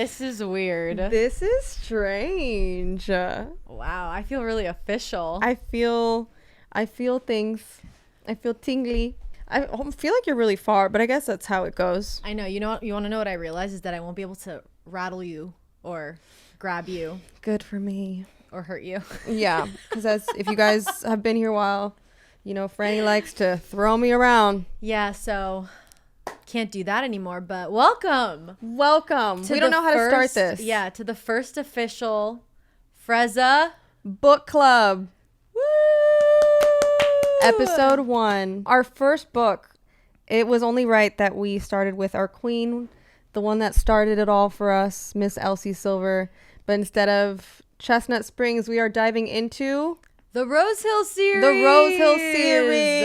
This is weird. This is strange. Wow, I feel really official. I feel things. I feel tingly. I feel like you're really far, but I guess that's how it goes. I know. You know what? You want to know what I realized is that I won't be able to rattle you or grab you Good for me. or hurt you. Yeah, because if you guys have been here a while, you know Franny likes to throw me around. Yeah, so can't do that anymore. But welcome. We don't know how to start this. Yeah, to the first official Frezza Book Club. Woo! Episode 1. Our first book. It was only right that we started with our queen, the one that started it all for us, Miss Elsie Silver. But instead of Chestnut Springs, we are diving into The Rose Hill series. the Rose Hill series.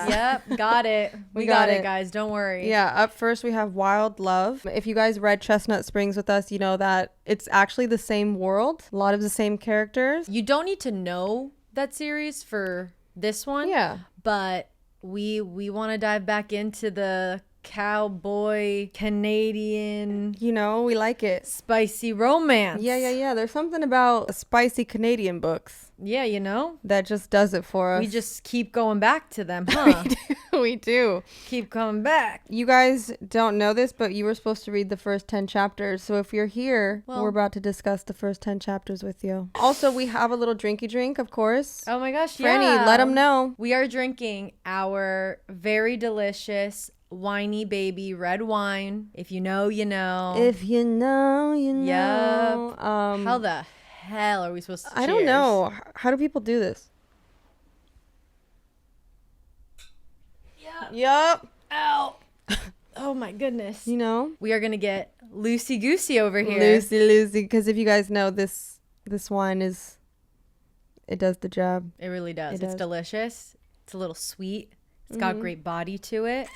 Yep, got it. We got it, guys. Don't worry. Yeah, up first we have Wild Love. If you guys read Chestnut Springs with us, you know that it's actually the same world. A lot of the same characters. You don't need to know that series for this one. Yeah. But we want to dive back into the cowboy Canadian You know, we like it. spicy romance. Yeah. There's something about spicy Canadian books Yeah, you know? that just does it for us. We just keep going back to them, huh? we do. Keep coming back. You guys don't know this, but you were supposed to read the first 10 chapters. So if you're here, Well- we're about to discuss the first 10 chapters with you. Also, we have a little drinky drink, of course. Oh my gosh, Franny, yeah. let them know. We are drinking our very delicious whiny baby red wine. If you know, you know. If you know, you know. Yep. How the hell are we supposed to I don't cheers? know. How do people do this? Yup. Ow. Oh my goodness. You know? We are going to get loosey-goosey over here. Lucy. Because if you guys know, this wine it does the job. It really does. It It's does. delicious. It's a little sweet. It's got great body to it.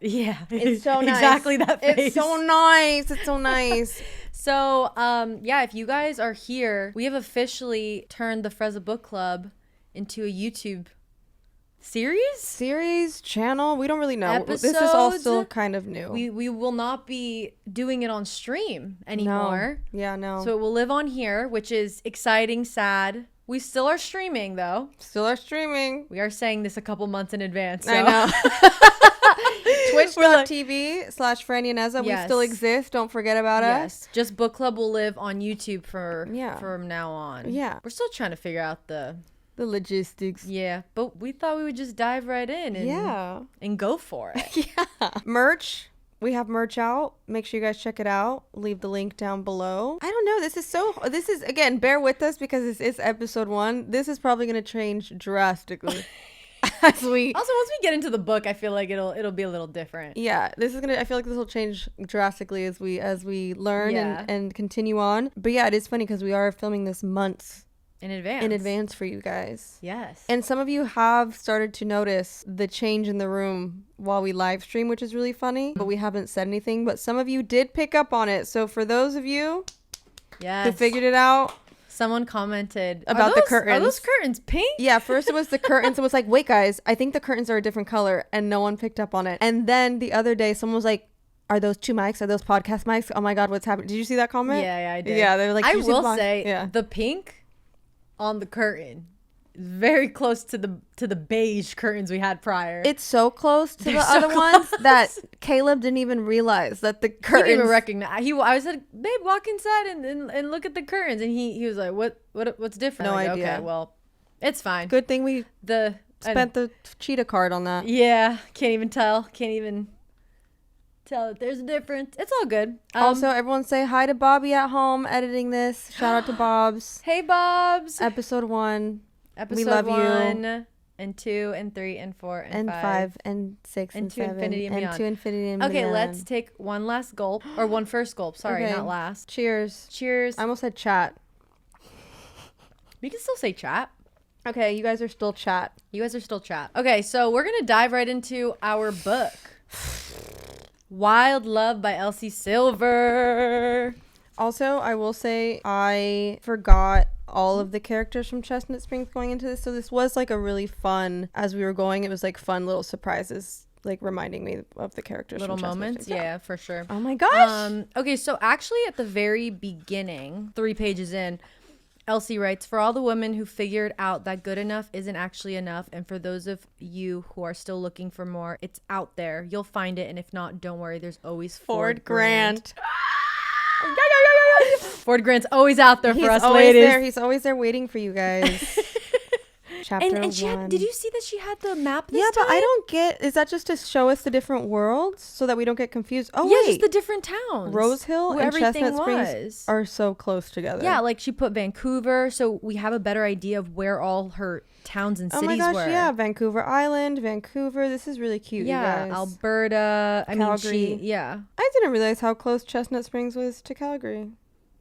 Yeah. It's so nice. Exactly that face. It's so nice. It's so nice. So, yeah, if you guys are here, we have officially turned the Frezza Book Club into a YouTube series? Channel, we don't really know. This is all Episodes? still kind of new. We will not be doing it on stream anymore. No. Yeah, no. So it will live on here, which is exciting, sad. We still are streaming, though. Still are streaming. We are saying this a couple months in advance. So. I know. Twitch.tv/Franny and Ezza. We Yes. still exist. Don't forget about us. Yes, just book club will live on YouTube Yeah. from now on. Yeah. We're still trying to figure out the logistics. yeah, but we thought we would just dive right in and go for it. Yeah. Merch. We have merch out. Make sure you guys check it out. Leave the link down below. I don't know. This is again, bear with us because this is episode 1. This is probably going to change drastically. Also, once we get into the book, I feel like it'll be a little different. Yeah, I feel like this will change drastically as we learn Yeah. and continue on. But yeah, it is funny because we are filming this months In advance. in advance for you guys. Yes. And some of you have started to notice the change in the room while we live stream, which is really funny, but we haven't said anything. But some of you did pick up on it. So for those of you Yes. who figured it out, Someone commented About the Are curtains. those curtains pink? yeah, first it was the curtains. It was like, wait, guys, I think the curtains are a different color, and no one picked up on it. And then the other day, someone was like, are those 2 mics? Are those podcast mics? Oh my God, what's happening? Did you see that comment? Yeah, I did. Yeah, they were like, I "Did you see the will pod-" say yeah. the pink on the curtain is very close to the beige curtains we had prior. It's so close to They're the so other ones close. that Caleb didn't even realize that the He curtains. didn't even recognize. I said, babe, walk inside and look at the curtains, and he was like, what's different? No I'm like, idea. Okay, well, it's fine. Good thing we The spent the cheetah card on that. yeah, can't even tell that there's a difference. It's all good. Also, everyone say hi to Bobby at home editing this. Shout out to Bob's. Hey, Bobs. Episode 1 Episode love you. 1 and 2 and 3 and 4 and 5 and 6 and And to 7 infinity and beyond. to infinity and Okay, beyond. let's take one last gulp, or one first gulp. Sorry, Okay. not last. Cheers. Cheers. I almost said chat. We can still say chat. Okay, you guys are still chat. You guys are still chat. Okay, so we're gonna dive right into our book, Wild Love by Elsie Silver. Also, I will say I forgot all of the characters from Chestnut Springs going into this. So this was like a really fun, as we were going, it was like fun little surprises like reminding me of the characters. Little from Chestnut moments. Springs. Yeah, for sure. Oh my gosh. Okay, so actually at the very beginning, 3 pages in, Elsie writes, for all the women who figured out that good enough isn't actually enough, and for those of you who are still looking for more, it's out there. You'll find it, and if not, don't worry. There's always Ford Grant. Ford Grant's always out there for us ladies. He's always there waiting for you guys. Chapter and she 1. did you see that she had the map this Yeah, time? but I don't get, is that just to show us the different worlds so that we don't get confused? Oh, yeah, wait. just the different towns. Rose Hill where and everything Chestnut Springs are so close together. Yeah, like she put Vancouver, so we have a better idea of where all her towns and cities were. Oh my gosh, yeah. Vancouver Island, Vancouver. This is really cute, you guys. Alberta. Calgary. I didn't realize how close Chestnut Springs was to Calgary.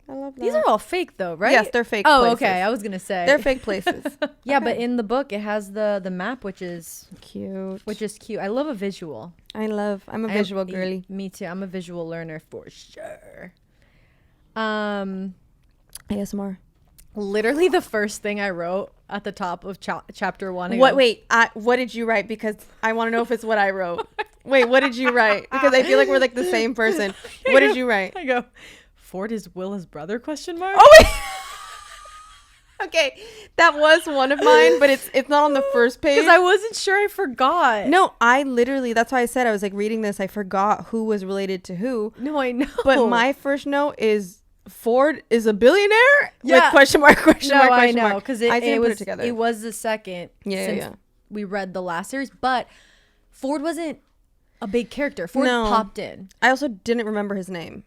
I love that. These are all fake though, right? Yes, they're fake places. places. Okay. I was going to say. They're fake places. Yeah, Okay. but in the book, it has the map, which is cute. I love a visual. I'm a visual girly. Me too. I'm a visual learner for sure. ASMR. Literally the first thing I wrote at the top of chapter 1. What did you write? Because I want to know if it's what I wrote. Wait, what did you write? Because I feel like we're like the same person. What did you write? I go, Ford is Willa's brother, question mark? Oh, wait. Okay, that was one of mine, but it's not on the first page. Because I wasn't sure, I forgot. No, I literally, that's why I said I was like reading this. I forgot who was related to who. No, I know. But my first note is Ford is a billionaire? Yeah. With question mark, question mark, question I know, mark. because I didn't was, put it together. It was the second since we read the last series, but Ford wasn't a big character. Ford popped in. I also didn't remember his name.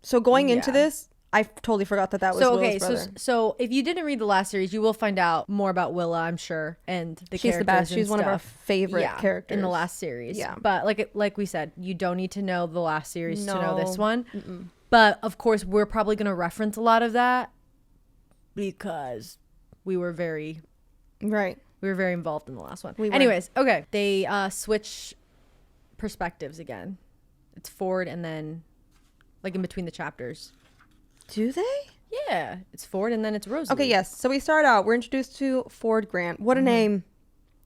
So going into this, I totally forgot that was Willa's brother. So if you didn't read the last series, you will find out more about Willa, I'm sure, and She's the best. She's one of our favorite characters in the last series. Yeah, but like we said, you don't need to know the last series to know this one. Mm-mm. But of course, we're probably going to reference a lot of that because we were very involved in the last one. Anyways, okay, they switch perspectives again. It's Ford and then like in between the chapters. Do they? Yeah, it's Ford and then it's Rosie. Okay, yes. So we start out. We're introduced to Ford Grant. What a name!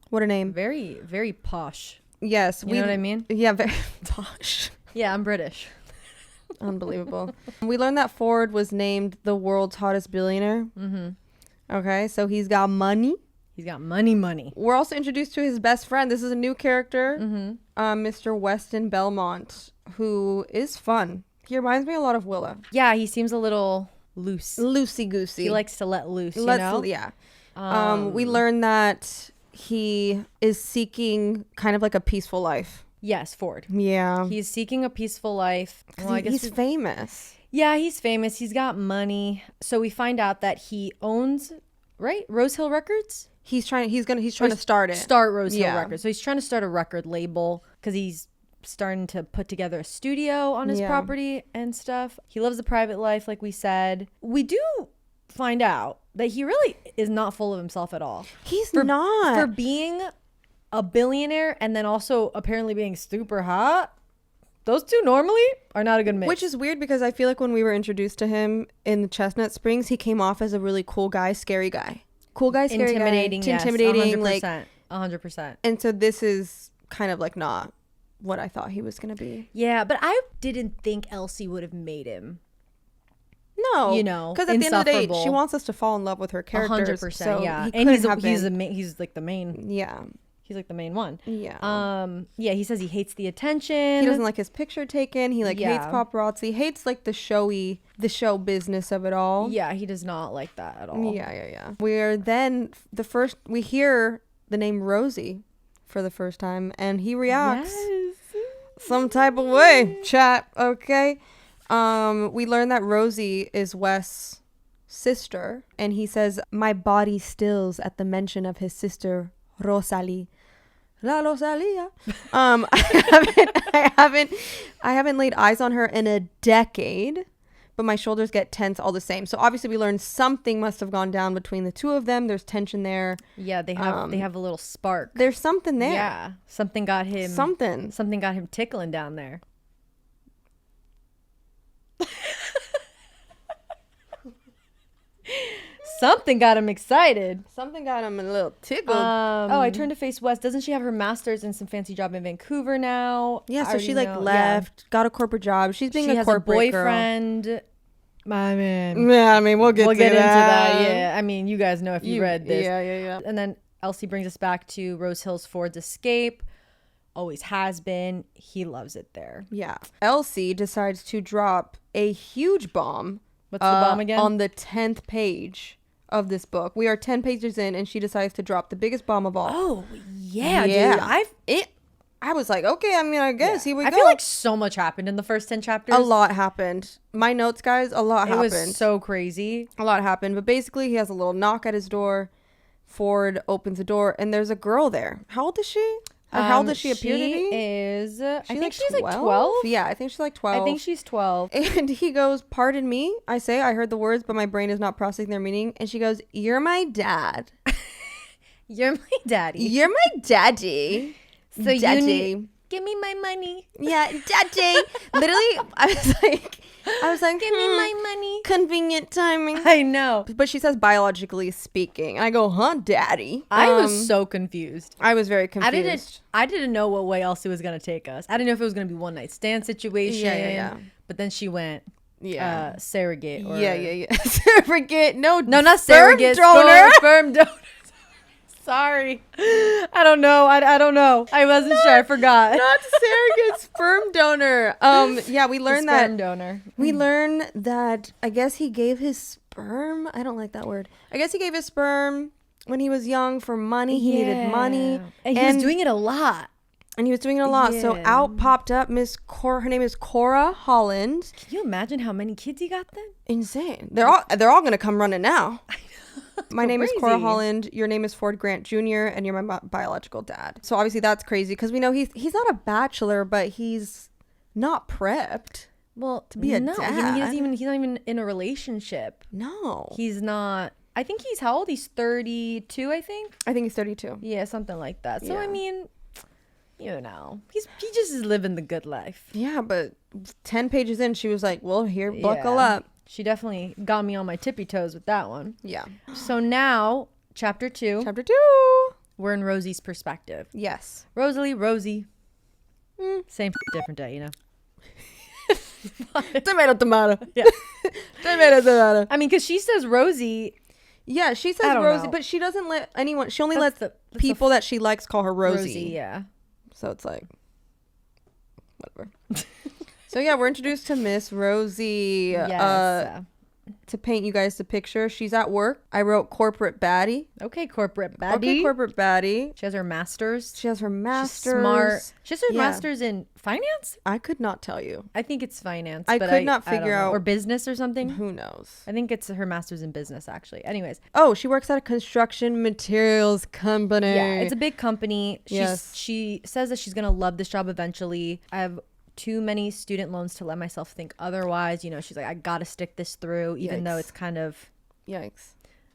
What a name! Very, very posh. Yes, you know what I mean. Yeah, very posh. Yeah, I'm British. Unbelievable. We learned that Ford was named the world's hottest billionaire. Mm-hmm. Okay, so he's got money. He's got money. We're also introduced to his best friend. This is a new character, Mm-hmm. Mr. Weston Belmont, who is fun. He reminds me a lot of Willa. Yeah, he seems a little loose. Loosey-goosey. He likes to let loose, you know? Yeah. We learn that he is seeking kind of like a peaceful life. Yes, Ford. Yeah. He's seeking a peaceful life. Well, he's famous. Yeah, he's famous. He's got money. So we find out that he owns, right? Rose Hill Records? He's trying to start it. Start Rose Hill Records. So he's trying to start a record label because he's starting to put together a studio on his property and stuff. He lives a private life, like we said. We do find out that he really is not full of himself at all. He's not. For being a billionaire and then also apparently being super hot, those two normally are not a good mix. Which is weird because I feel like when we were introduced to him in the Chestnut Springs, he came off as a really cool guy, scary guy. Cool guy, scary intimidating, guy. Yes, Intimidating, 100%, like 100%. And so this is kind of like not what I thought he was going to be. Yeah, but I didn't think Elsie would have made him. No, you know, because at the end of the day, she wants us to fall in love with her characters. 100%, so yeah. And he's like the main. Yeah. He's like the main one. Yeah. Yeah, he says he hates the attention. He doesn't like his picture taken. He hates paparazzi. Hates like the show business of it all. Yeah, he does not like that at all. Yeah. We're then we hear the name Rosie for the first time, and he reacts some type of way. Chat, okay. We learn that Rosie is Wes' sister, and he says, "My body stills at the mention of his sister Rosalie." La Rosalia. I haven't laid eyes on her in a decade, but my shoulders get tense all the same. So obviously we learned something must have gone down between the two of them. There's tension there. Yeah, they have a little spark. There's something there. Yeah, something got him tickling down there. Something got him excited. Something got him a little tickled. I turned to face west. Doesn't she have her master's and some fancy job in Vancouver now? Yeah, so she left, got a corporate job. She's being a corporate boyfriend. Girl. I mean, yeah, I mean, we'll get into that. Yeah, I mean, you guys know if you read this. Yeah. And then Elsie brings us back to Rose Hills Ford's escape. Always has been. He loves it there. Yeah. Elsie decides to drop a huge bomb. What's the bomb again? On the 10th page of this book. We are 10 pages in, and she decides to drop the biggest bomb of all. Oh, yeah. Dude. I was like, okay, I mean, I guess here we go. I feel like so much happened in the first 10 chapters. A lot happened. My notes, guys, a lot happened. It was so crazy. A lot happened. But basically, he has a little knock at his door. Ford opens the door, and there's a girl there. How old is she? Or how old does she appear to be? I think she's like 12. Yeah, I think she's like 12. I think she's 12. And he goes, pardon me. I heard the words, but my brain is not processing their meaning. And she goes, you're my dad. You're my daddy. You're my daddy. So daddy. Give me my money. Yeah, daddy. Literally, I was like, give me my money. Convenient timing. I know. But she says biologically speaking. And I go, huh, daddy? I was so confused. I was very confused. I didn't know what way Elsie was going to take us. I didn't know if it was going to be one night stand situation. Yeah. But then she went surrogate. Or, yeah. Surrogate. No, not surrogate. Donor. Sperm donor. Sorry. I don't know. I don't know. I wasn't sure. I forgot. Not surrogate, sperm donor. Yeah, we learned that. Sperm donor. We learned that I guess he gave his sperm. I don't like that word. I guess he gave his sperm when he was young for money. He needed money. And he was doing it a lot. Yeah. So out popped up Miss Kora. Her name is Kora Holland. Can you imagine how many kids he got then? Insane. They're all gonna come running now. My name is Kora Holland. Your name is Ford Grant Jr. and you're my biological dad. So obviously that's crazy because we know he's not a bachelor, but he's not prepped. Well, to be a dad. He's not even in a relationship. No, he's not. I think he's how old? He's 32. I think he's 32. Yeah, something like that. So I mean, you know, he just is living the good life. Yeah, but 10 pages in, she was like, "Well, here, buckle up." She definitely got me on my tippy toes with that one. Yeah. So now, chapter 2. We're in Rosie's perspective. Yes. Rosie. Same different day, you know. Tomato. Yeah. Tomato. I mean, because she says Rosie. Yeah, she says Rosie, but she doesn't let anyone. She only lets people that she likes call her Rosie. Yeah. So it's like, whatever. So yeah, we're introduced to Miss Rosie. Yes. To paint you guys the picture, she's at work. I wrote corporate baddie. Okay, corporate baddie. She has her master's. She's smart. She has her master's in finance? I could not tell you. I think it's finance. I could not figure out. Or business or something. Who knows? I think it's her master's in business, actually. Anyways. Oh, she works at a construction materials company. Yeah, it's a big company. She says that she's going to love this job eventually. I have too many student loans to let myself think otherwise. You know, she's like, I gotta stick this through, even though it's kind of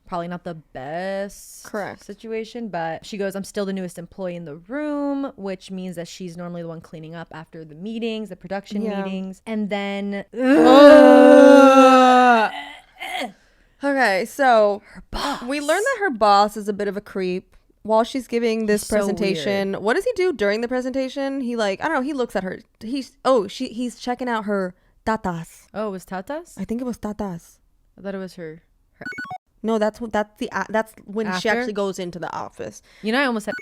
probably not the best situation. But she goes, I'm still the newest employee in the room, which means that she's normally the one cleaning up after the meetings, the production meetings. And then okay, so her boss. We learned that her boss is a bit of a creep. While she's giving this presentation, what does he do during the presentation? He I don't know, he looks at her. He's checking out her tatas. Oh, it was tatas? I think it was tatas. I thought it was her. No, that's when after? She actually goes into the office. You know, I almost said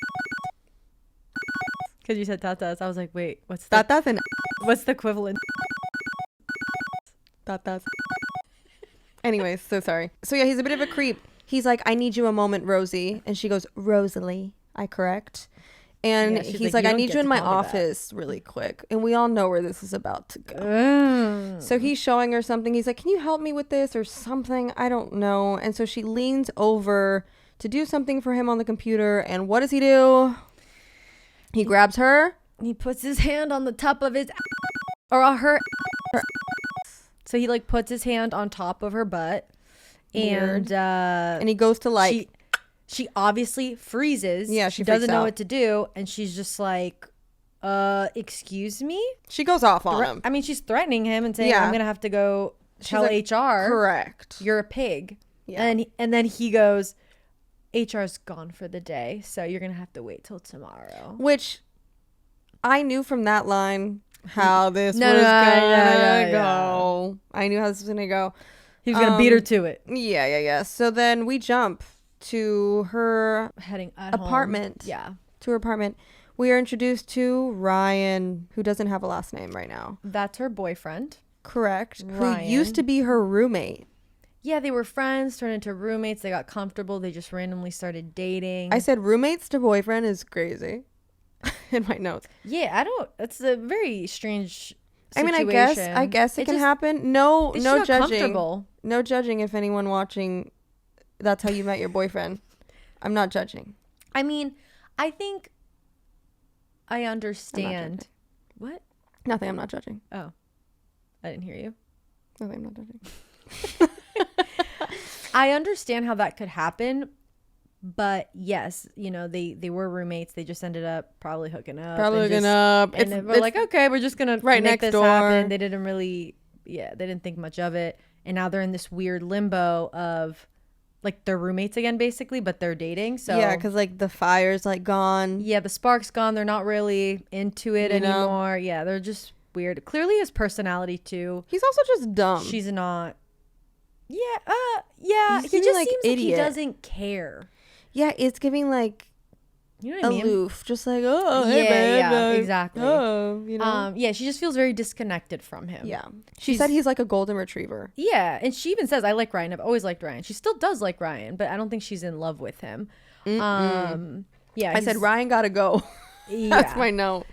because you said tatas. I was like, wait, what's tatas and what's the equivalent? Tatas. Anyways, so sorry. So yeah, he's a bit of a creep. He's like, I need you a moment, Rosie. And she goes, Rosalie, I correct. And he's like, I need you in my office really quick. And we all know where this is about to go. So he's showing her something. He's like, can you help me with this or something? I don't know. And so she leans over to do something for him on the computer. And what does he do? He grabs her. He puts his hand on the top of his or on her. So he puts his hand on top of her butt. Weird. And he goes to she obviously freezes. Yeah, she doesn't know what to do, and she's just like, excuse me? She goes off on him. I mean, she's threatening him and saying, I'm gonna have to go tell HR. Correct. You're a pig. Yeah. And then he goes, HR's gone for the day, so you're going to have to wait till tomorrow. Which I knew from that line how this was going to go. I knew how this was going to go. He was going to beat her to it. Yeah. So then we jump to her heading at apartment. Home. Yeah. To her apartment. We are introduced to Ryan, who doesn't have a last name right now. That's her boyfriend. Correct. Ryan. Who used to be her roommate. Yeah, they were friends, turned into roommates. They got comfortable. They just randomly started dating. I said roommates to boyfriend is crazy in my notes. Yeah, it's a very strange situation. I mean, I guess it can happen. No judging. No judging if anyone watching, that's how you met your boyfriend. I'm not judging. I mean, I think I understand. What? Nothing, I'm not judging. Oh. I didn't hear you. Nothing, I'm not judging. I understand how that could happen, but yes, they were roommates. They just ended up probably hooking up. And we're like, okay, we're just gonna make this happen. They didn't really, they didn't think much of it, and now they're in this weird limbo of, like, they're roommates again, basically, but they're dating. So yeah, because like the fire's like gone. Yeah, the spark's gone. They're not really into it anymore. Yeah, they're just weird. Clearly, his personality too. He's also just dumb. She's not. Yeah. He just seems like he doesn't care. Yeah, it's giving like, you know what aloof, I mean? just like, oh, hey, babe. Yeah, exactly. Oh, yeah, she just feels very disconnected from him. Yeah, she said he's like a golden retriever. Yeah, and she even says, "I like Ryan. I've always liked Ryan." She still does like Ryan, but I don't think she's in love with him. Yeah, I said Ryan gotta go. That's my note.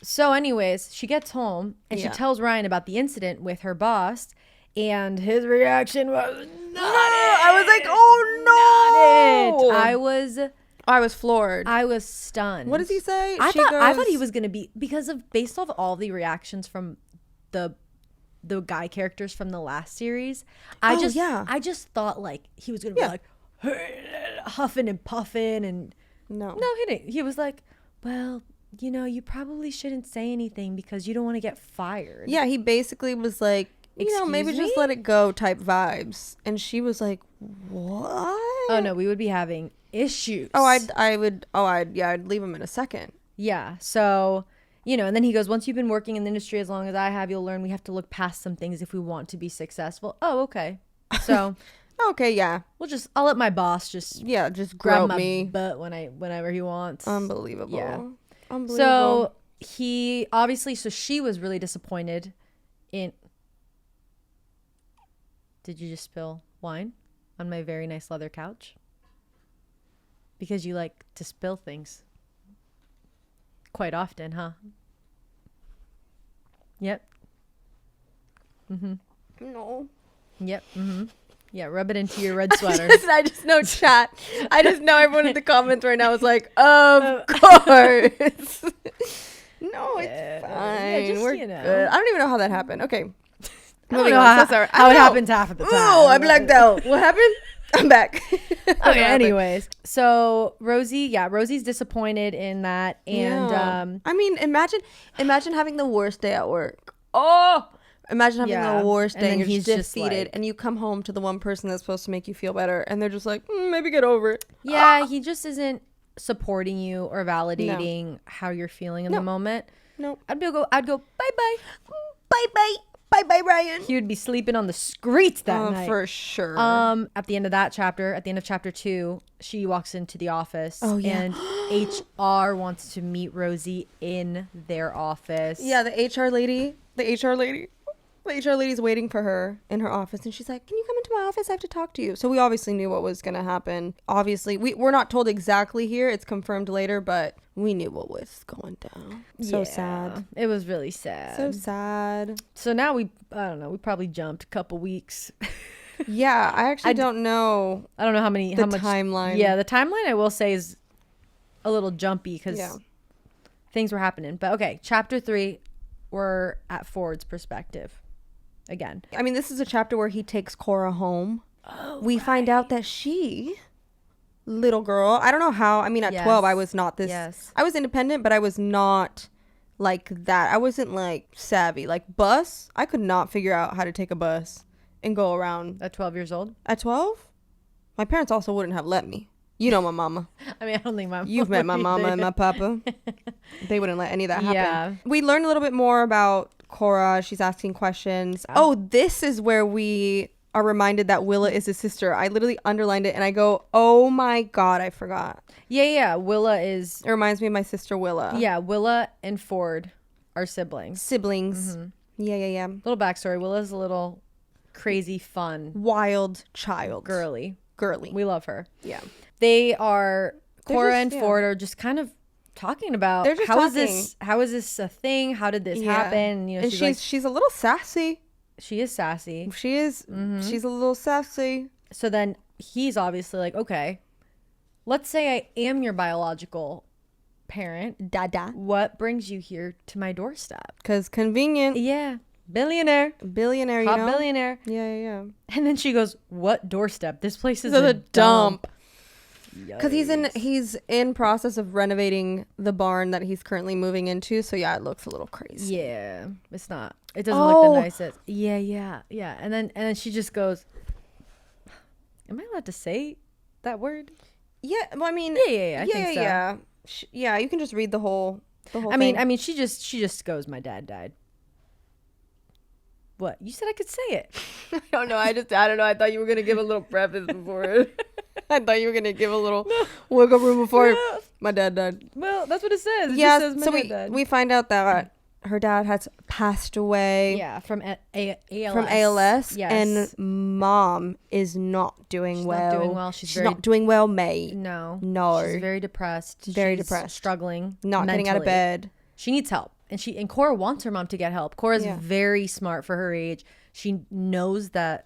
So, anyways, she gets home and she tells Ryan about the incident with her boss. And his reaction was I was like, oh no! I was floored. I was stunned. What does he say? I thought he was gonna be, based off all the reactions from the guy characters from the last series. I just thought like he was gonna be like huffing and puffing and no, he didn't. He was like, well, you probably shouldn't say anything because you don't want to get fired. Yeah, he basically was like, maybe just let it go type vibes. And she was like, what? Oh no, we would be having issues. I'd leave him in a second. Yeah. So, and then he goes, once you've been working in the industry as long as I have, you'll learn we have to look past some things if we want to be successful. Oh, okay. So okay, yeah. I'll let my boss just grab my butt whenever he wants. Unbelievable. Yeah. Unbelievable. So he obviously, she was really disappointed in. Did you just spill wine on my very nice leather couch? Because you like to spill things quite often, huh? Yep. No. Yep. Yeah, rub it into your red sweater. I just know chat. I just know everyone in the comments right now is like, of course. No, it's fine. We're good. I don't even know how that happened. Okay. I don't know how it happens half of the time. Oh, I blacked out. What happened? I'm back. Okay, anyways. So Rosie's disappointed in that. And I mean, imagine having the worst day at work. Oh, imagine having the worst day and you're just defeated and you come home to the one person that's supposed to make you feel better and they're just like, maybe get over it. Yeah, he just isn't supporting you or validating how you're feeling in the moment. No. I'd go bye-bye. Bye-bye. Bye-bye, Ryan. He would be sleeping on the streets that night. For sure. At the end of that chapter, at the end of chapter 2, she walks into the office. Oh, yeah. And HR wants to meet Rosie in their office. Yeah, the HR lady's waiting for her in her office. And she's like, can you come into my office? I have to talk to you. So we obviously knew what was going to happen. Obviously, we're not told exactly here. It's confirmed later, but we knew what was going down. So sad. It was really sad. So sad. So now we probably jumped a couple weeks. Yeah, I actually don't know. I don't know how much timeline. Yeah, the timeline I will say is a little jumpy because things were happening. But okay, chapter 3, we're at Ford's perspective again. I mean, this is a chapter where he takes Kora home. We find out that she, little girl, I don't know how. I mean, at 12, I was not this. Yes. I was independent, but I was not like that. I wasn't like savvy. Like bus, I could not figure out how to take a bus and go around. At 12 years old? At 12? My parents also wouldn't have let me. You know my mama. I mean, I don't think my mama. You've met my mama and my papa. They wouldn't let any of that happen. Yeah. We learned a little bit more about Kora. She's asking questions. Oh, this is where we are reminded that Willa is his sister. I literally underlined it and I go, oh my God, I forgot. Yeah. Willa is... It reminds me of my sister Willa. Yeah, Willa and Ford are siblings. Mm-hmm. Yeah. Little backstory. Willa's a little crazy, fun... wild child. Girly. We love her. Yeah. They are... Kora and Ford are just kind of talking about how is this a thing? How did this happen? You know, and she's a little sassy. She is sassy. She is. Mm-hmm. She's a little sassy. So then he's obviously like, okay, let's say I am your biological parent. Dada. What brings you here to my doorstep? Because convenient. Yeah. Billionaire, you top know? billionaire. Yeah. And then she goes, what doorstep? This place is a dump. Because he's in process of renovating the barn that he's currently moving into. So yeah, it looks a little crazy. Yeah, it's not. It doesn't look the nicest. Yeah. And then she just goes, "Am I allowed to say that word?" Yeah. Well, I mean, yeah. I think so. Yeah. You can just read the whole. I mean, she just goes, "My dad died." What? You said I could say it. I don't know. I don't know. I thought you were gonna give a little preface before it. I thought you were gonna give a little wiggle room before my dad died. Well, that's what it says. It yeah. just says my dad died. We find out that her dad has passed away. Yeah, from ALS. From ALS. Yes. And mom is not doing well. Not doing well. She's not doing well, mate. No. She's very depressed. Depressed. Struggling. Not mentally. getting out of bed. She needs help. And Kora wants her mom to get help. Kora's very smart for her age. She knows that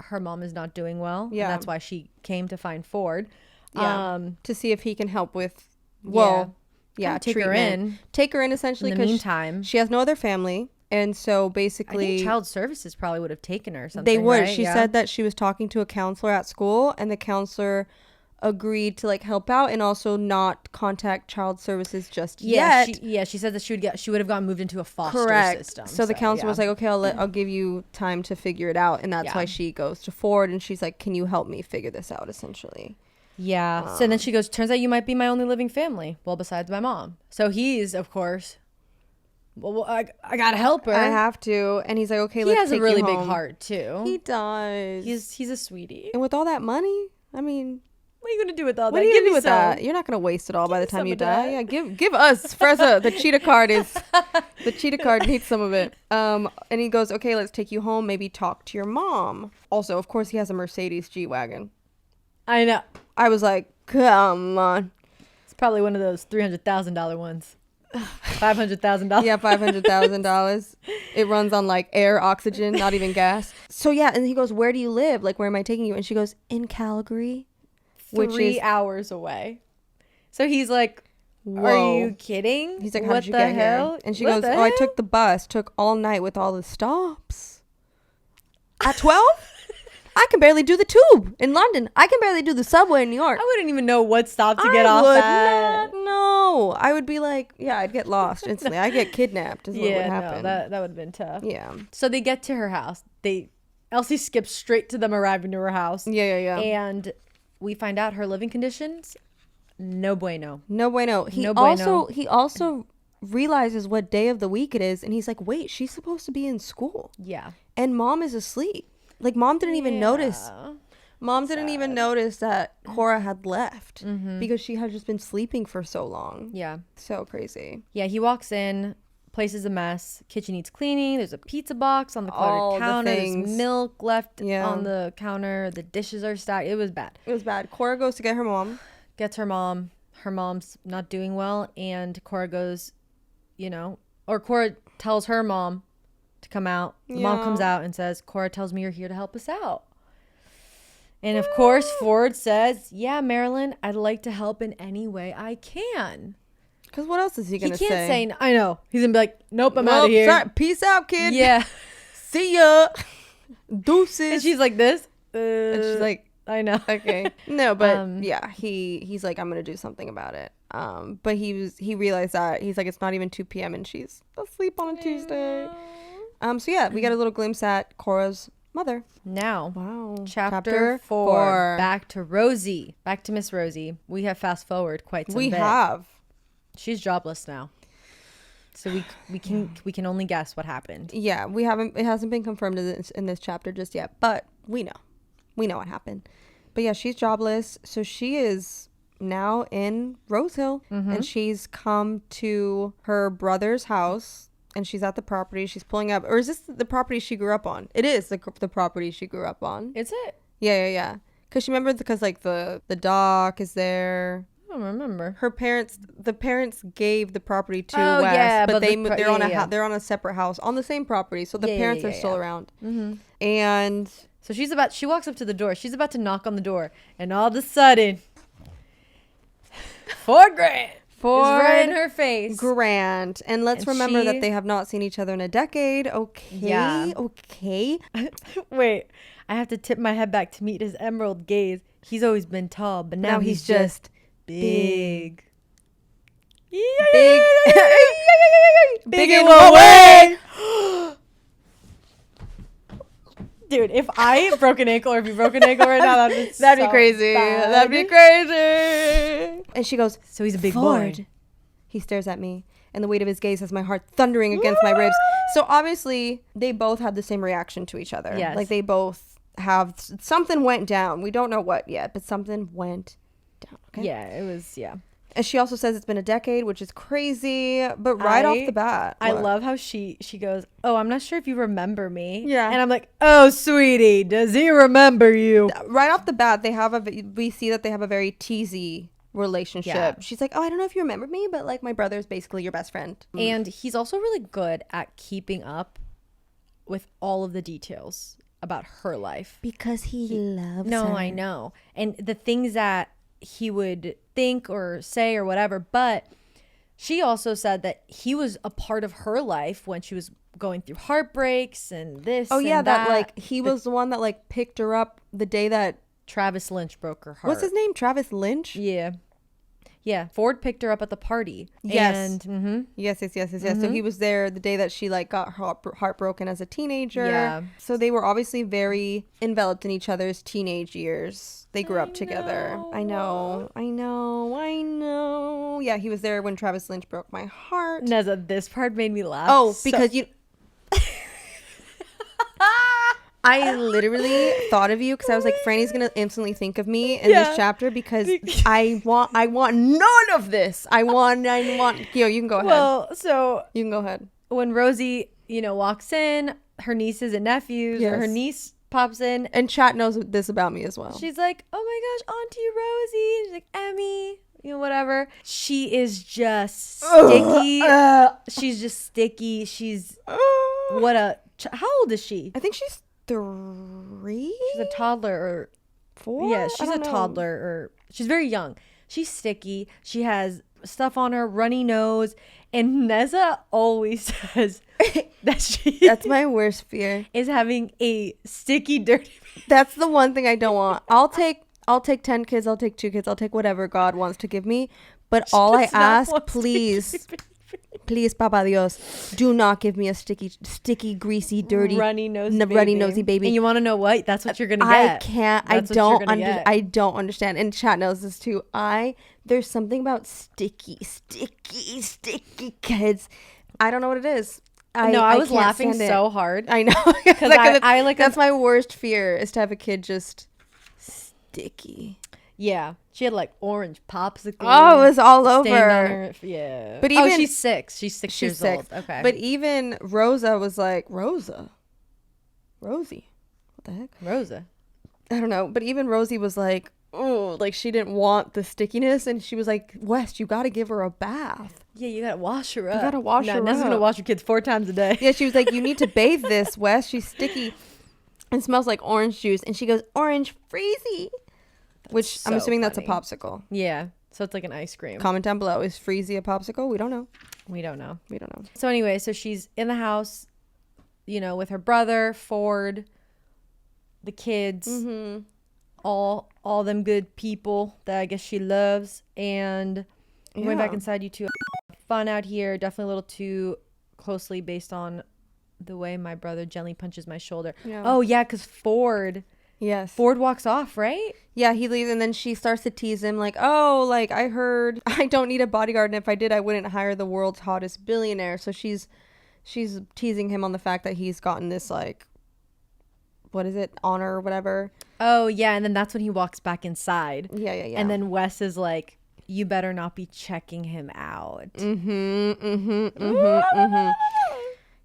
her mom is not doing well. Yeah. And that's why she came to find Ford. Yeah. To see if he can help with, take her in. Take her in essentially. In the meantime. She has no other family. And so basically. I think Child Services probably would have taken her or something. They would. Right? She said that she was talking to a counselor at school and the counselor agreed to like help out and also not contact Child Services just yet. She said that she would have gotten moved into a foster system. So the counselor was like, okay, I'll give you time to figure it out, and that's why she goes to Ford and she's like, can you help me figure this out essentially? Yeah. So then she goes, turns out you might be my only living family. Well, besides my mom. So he's, of course, well, I gotta help her. I have to. And he's like, okay, let's take you home. He has a really big heart too. He does. He's a sweetie. And with all that money, I mean, what are you gonna do with all that? What are you gonna do with that? You're not gonna waste it all by the time you die. Yeah, give us Frezza. The cheetah card needs some of it. And he goes, okay, let's take you home. Maybe talk to your mom. Also, of course, he has a Mercedes G-Wagon. I know. I was like, come on. It's probably one of those $300,000 ones. $500,000. Yeah, $500,000. It runs on like air, oxygen, not even gas. So yeah, and he goes, where do you live? Like, where am I taking you? And she goes, in Calgary. 3 hours away. So he's like, whoa. Are you kidding? He's like, how did you get here? And she goes, I took the bus, took all night with all the stops. At 12? I can barely do the tube in London. I can barely do the subway in New York. I wouldn't even know what stop to get off at. No, I would be like, I'd get lost instantly. I'd get kidnapped is what would happen. No, that would have been tough. Yeah. So they get to her house. Elsie skips straight to them arriving to her house. Yeah. And we find out her living conditions, no bueno. He also realizes what day of the week it is, and he's like, wait, she's supposed to be in school. Yeah. And mom is asleep. Like, mom didn't even notice. Mom didn't even notice that Kora had left because she had just been sleeping for so long. Yeah. So crazy. Yeah, he walks in, place is a mess, kitchen needs cleaning, there's a pizza box on the cluttered counter, there's milk left on the counter, the dishes are stacked. It was bad. Kora goes to get her mom. Gets her mom. Her mom's not doing well, and Kora goes, or Kora tells her mom to come out. Mom comes out and says, Kora tells me you're here to help us out. And of course, Ford says, yeah, Marilyn, I'd like to help in any way I can. Because what else is he going to say? He can't say, I know. He's going to be like, nope, I'm out of here. Sorry. Peace out, kid. Yeah. See ya. Deuces. And she's like this. And she's like, I know. Okay. No, but he's like, I'm going to do something about it. But he realized that he's like, it's not even 2 p.m. and she's asleep on a Tuesday. So yeah, we got a little glimpse at Kora's mother. Now, wow. Chapter 4. Back to Rosie. Back to Miss Rosie. We have fast forward quite some bit. We have. She's jobless now. So we can only guess what happened. Yeah, we haven't. It hasn't been confirmed in this chapter just yet, but we know what happened. But yeah, she's jobless, so she is now in Rose Hill, and she's come to her brother's house, and she's at the property. She's pulling up, or is this the property she grew up on? It is the property she grew up on. Is it? Yeah. Because she remembered because like the dock is there. I don't remember. The parents gave the property to Wes, but they're on a separate house on the same property, so the parents are still around. And so she walks up to the door. She's about to knock on the door, and all of a sudden, $4,000 is right in her face. Grand. And let's remember that they have not seen each other in a decade. Okay. Yeah. Okay. Wait, I have to tip my head back to meet his emerald gaze. He's always been tall, but now he's just big. Big. Big in what way? Dude, if I broke an ankle or if you broke an ankle right now, that'd be crazy. That'd be crazy. And she goes, so he's a big boy. He stares at me, and the weight of his gaze has my heart thundering against my ribs. So obviously, they both had the same reaction to each other. Yes. Like they both have, something went down. We don't know what yet, but something went down. Okay? Yeah, it was, yeah. And she also says it's been a decade, which is crazy. But off the bat, I love how she goes, "Oh, I'm not sure if you remember me." Yeah. And I'm like, "Oh, sweetie, does he remember you?" Right off the bat, we see that they have a very teasy relationship. Yeah. She's like, "Oh, I don't know if you remember me, but like my brother's basically your best friend." And he's also really good at keeping up with all of the details about her life because he loves her. No, I know. And the things that he would think or say or whatever, but she also said that he was a part of her life when she was going through heartbreaks and this. Oh yeah, that like he was the one that like picked her up the day that Travis Lynch broke her heart. What's his name? Travis Lynch? Yeah, Ford picked her up at the party. Yes. And, Yes. So he was there the day that she like got heartbroken as a teenager. Yeah. So they were obviously very enveloped in each other's teenage years. They grew up together. I know. Yeah, he was there when Travis Lynch broke my heart. Neza, this part made me laugh. Oh, because you... I literally thought of you because I was like, Franny's gonna instantly think of me in this chapter because I want none of this. I want. Yo, you can go ahead. Well, so you can go ahead. When Rosie, walks in, her nieces and nephews, or her niece pops in, and chat knows this about me as well. She's like, "Oh my gosh, Auntie Rosie!" She's like, "Emmy." Whatever. She is just sticky. She's just sticky. She's how old is she? I think she's 3. She's a toddler or 4. Yeah, she's a toddler or she's very young. She's sticky. She has stuff on her, runny nose, and Neza always says that that's my worst fear, is having a sticky, dirty. That's the one thing I don't want. I'll take 10 kids. I'll take 2 kids. I'll take whatever God wants to give me. But all I ask, please, Papa Dios, do not give me a sticky, greasy, dirty, runny nosy baby. And you want to know what? That's what you're gonna get. I can't. I don't understand. And chat knows this too. There's something about sticky kids. I don't know what it is. I was laughing so hard. I know because I like that's my worst fear is to have a kid just sticky. Yeah, she had like orange popsicle. Oh, it was all over. Yeah, but even she's 6. She's 6 years old. Okay, but even Rosie. What the heck, Rosa? I don't know. But even Rosie was like, oh, like she didn't want the stickiness, and she was like, West, you got to give her a bath. Yeah, you gotta wash her up. You gotta wash her up. Nessa's gonna wash your kids 4 times a day. Yeah, she was like, you need to bathe this, West. She's sticky and smells like orange juice. And she goes, orange freezy. Which I'm assuming that's a popsicle. Yeah. So it's like an ice cream. Comment down below. Is Freezy a popsicle? We don't know. We don't know. So anyway, so she's in the house, with her brother, Ford, the kids, all them good people that I guess she loves. And going back inside, you two have fun out here. Definitely a little too closely based on the way my brother gently punches my shoulder. Yeah. Oh, yeah, because Ford walks off, right? Yeah, he leaves, and then she starts to tease him like, oh, like, I heard I don't need a bodyguard, and if I did, I wouldn't hire the world's hottest billionaire. So she's teasing him on the fact that he's gotten this, like, what is it, honor or whatever. Oh, yeah, and then that's when he walks back inside. Yeah. And then Wes is like, you better not be checking him out.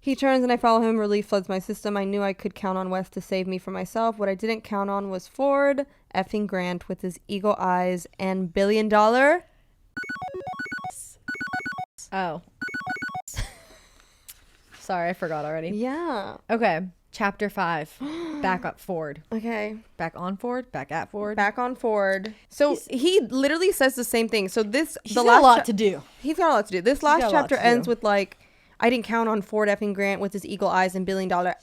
He turns and I follow him. Relief floods my system. I knew I could count on Wes to save me from myself. What I didn't count on was Ford effing Grant with his eagle eyes and $1 billion. Oh. Sorry, I forgot already. Yeah. Okay. Chapter 5. Back up Ford. Okay. Back on Ford. Back at Ford. Back on Ford. So he literally says the same thing. So he's got a lot to do. He's got a lot to do. This last chapter ends with like, I didn't count on Ford effing Grant with his eagle eyes and $1 billion.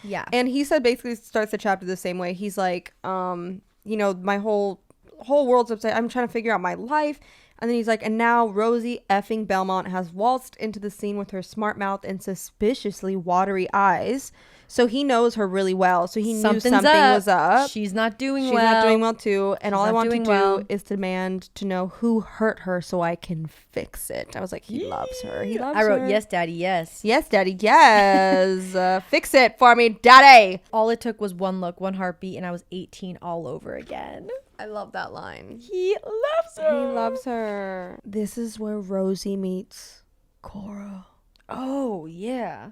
Yeah. And he said basically starts the chapter the same way. He's like, you know, my whole world's upset. I'm trying to figure out my life. And then he's like, and now Rosie effing Belmont has waltzed into the scene with her smart mouth and suspiciously watery eyes. So he knows her really well. So he knew something was up. She's not doing well. She's not doing well too. And all I want to do is demand to know who hurt her so I can fix it. I was like, he loves her. He loves her. I wrote, yes, daddy, yes. Yes, daddy, yes. Fix it for me, daddy. All it took was one look, one heartbeat, and I was 18 all over again. I love that line. He loves her. He loves her. This is where Rosie meets Kora. Oh, yeah.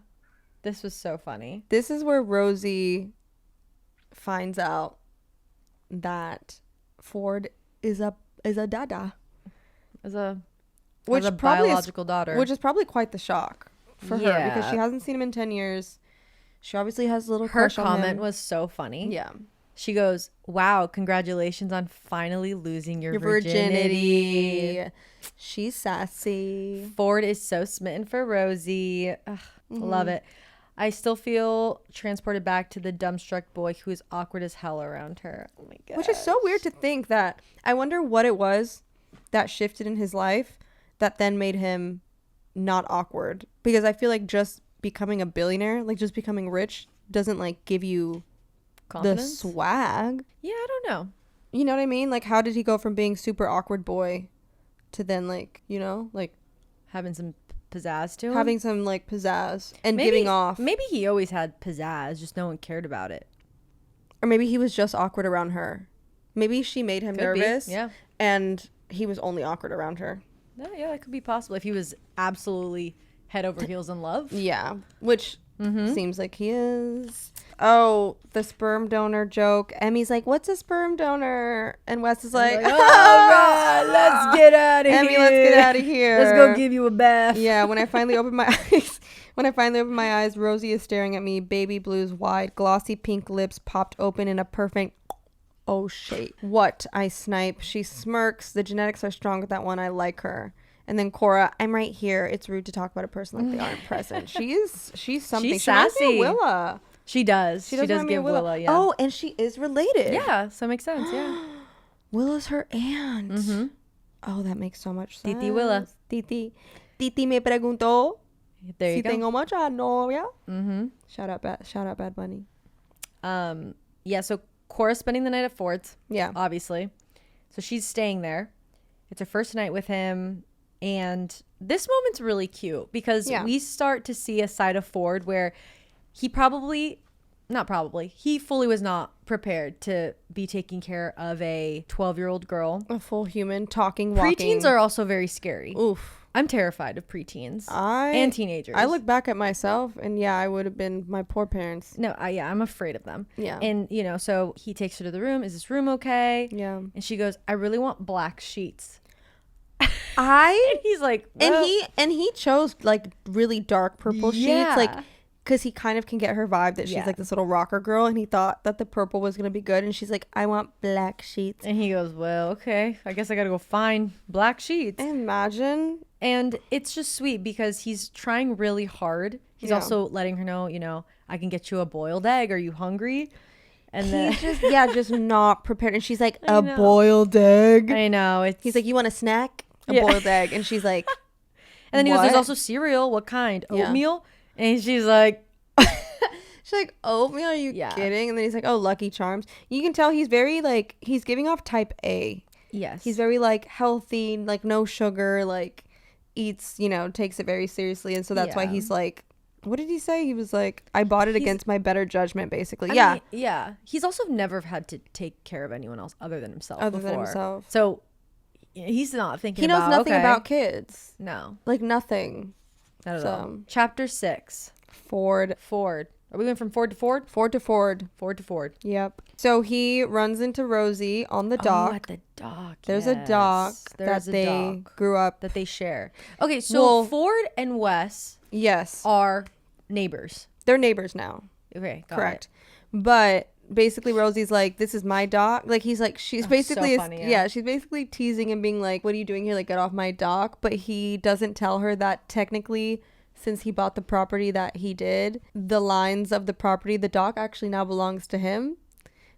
This was so funny. This is where Rosie finds out that Ford is a dada. As a biological daughter. Which is probably quite the shock for her because she hasn't seen him in 10 years. She obviously has a little crush on him. Her comment was so funny. Yeah. She goes, wow, congratulations on finally losing your virginity. She's sassy. Ford is so smitten for Rosie. Ugh, love it. I still feel transported back to the dumbstruck boy who is awkward as hell around her. Oh my god. Which is so weird to think that. I wonder what it was that shifted in his life that then made him not awkward. Because I feel like just becoming a billionaire, like just becoming rich, doesn't like give you confidence? The swag. Yeah, I don't know. You know what I mean? Like, how did he go from being super awkward boy to then, like, you know, like having some pizzazz to him? Having some, like, pizzazz and giving off. Maybe he always had pizzazz, just no one cared about it. Or maybe he was just awkward around her. Maybe she made him nervous. Yeah. And he was only awkward around her. Yeah, that could be possible. If he was absolutely head over heels in love. Yeah. Which seems like he is. Oh, the sperm donor joke. Emmy's like, what's a sperm donor? And Wes is like, oh God, let's get out of here. Emmy, let's get out of here. Let's go give you a bath. Yeah, when I finally opened my eyes, Rosie is staring at me, baby blues wide, glossy pink lips popped open in a perfect shape. What? I snipe. She smirks. The genetics are strong with that one. I like her. And then Kora, I'm right here. It's rude to talk about a person like they aren't present. She's something. She's sassy. She Willa. She does. She does give Willa, yeah. Oh, and she is related. Yeah, so it makes sense, yeah. Willa's her aunt. Mm-hmm. Oh, that makes so much sense. Titi Willa. Titi me preguntó si tengo mucha novia. Mm-hmm. Shout out Bad Bunny. Yeah, so Kora's spending the night at Ford's. Yeah. Obviously. So she's staying there. It's her first night with him. And this moment's really cute because we start to see a side of Ford where he fully was not prepared to be taking care of a 12-year-old girl. A full human, talking, walking. Preteens are also very scary. Oof. I'm terrified of preteens and teenagers. I look back at myself and I would have been my poor parents. No, I'm afraid of them. Yeah. And, so he takes her to the room. Is this room okay? Yeah. And she goes, I really want black sheets. And he's like, well, and he chose like really dark purple sheets, like because he kind of can get her vibe that she's like this little rocker girl, and he thought that the purple was gonna be good, and she's like, I want black sheets. And he goes, well, okay, I guess I gotta go find black sheets. Imagine. And it's just sweet because he's trying really hard. He's also letting her know, I can get you a boiled egg. Are you hungry? And then just not prepared. And she's like, a boiled egg. I know. He's like, you want a snack? A boiled egg. And she's like, and then he goes, there's also cereal. What kind? Oatmeal? And she's like, She's like, oatmeal, are you kidding? And then he's like, oh, Lucky Charms. You can tell he's very like, he's giving off type A. Yes. He's very like healthy, like no sugar, like eats, takes it very seriously. And so that's why he's like, what did he say? He was like, I bought it against my better judgment, basically. I mean, yeah. He's also never had to take care of anyone else other than himself before. So he's not thinking he knows nothing about kids. No. Like nothing. Not at all. Chapter 6. Ford. Are we going from Ford to Ford? Ford to Ford. Ford to Ford. Yep. So he runs into Rosie on the dock. Oh, at the dock. There's a dock that they grew up. That they share. Okay, so Ford and Wes are neighbors. They're neighbors now. Okay, correct. But basically Rosie's like, this is my dock. Like he's like, she's basically so funny, she's basically teasing and being like, what are you doing here? Like, get off my dock. But he doesn't tell her that technically, since he bought the property that he did, the lines of the property, the dock actually now belongs to him.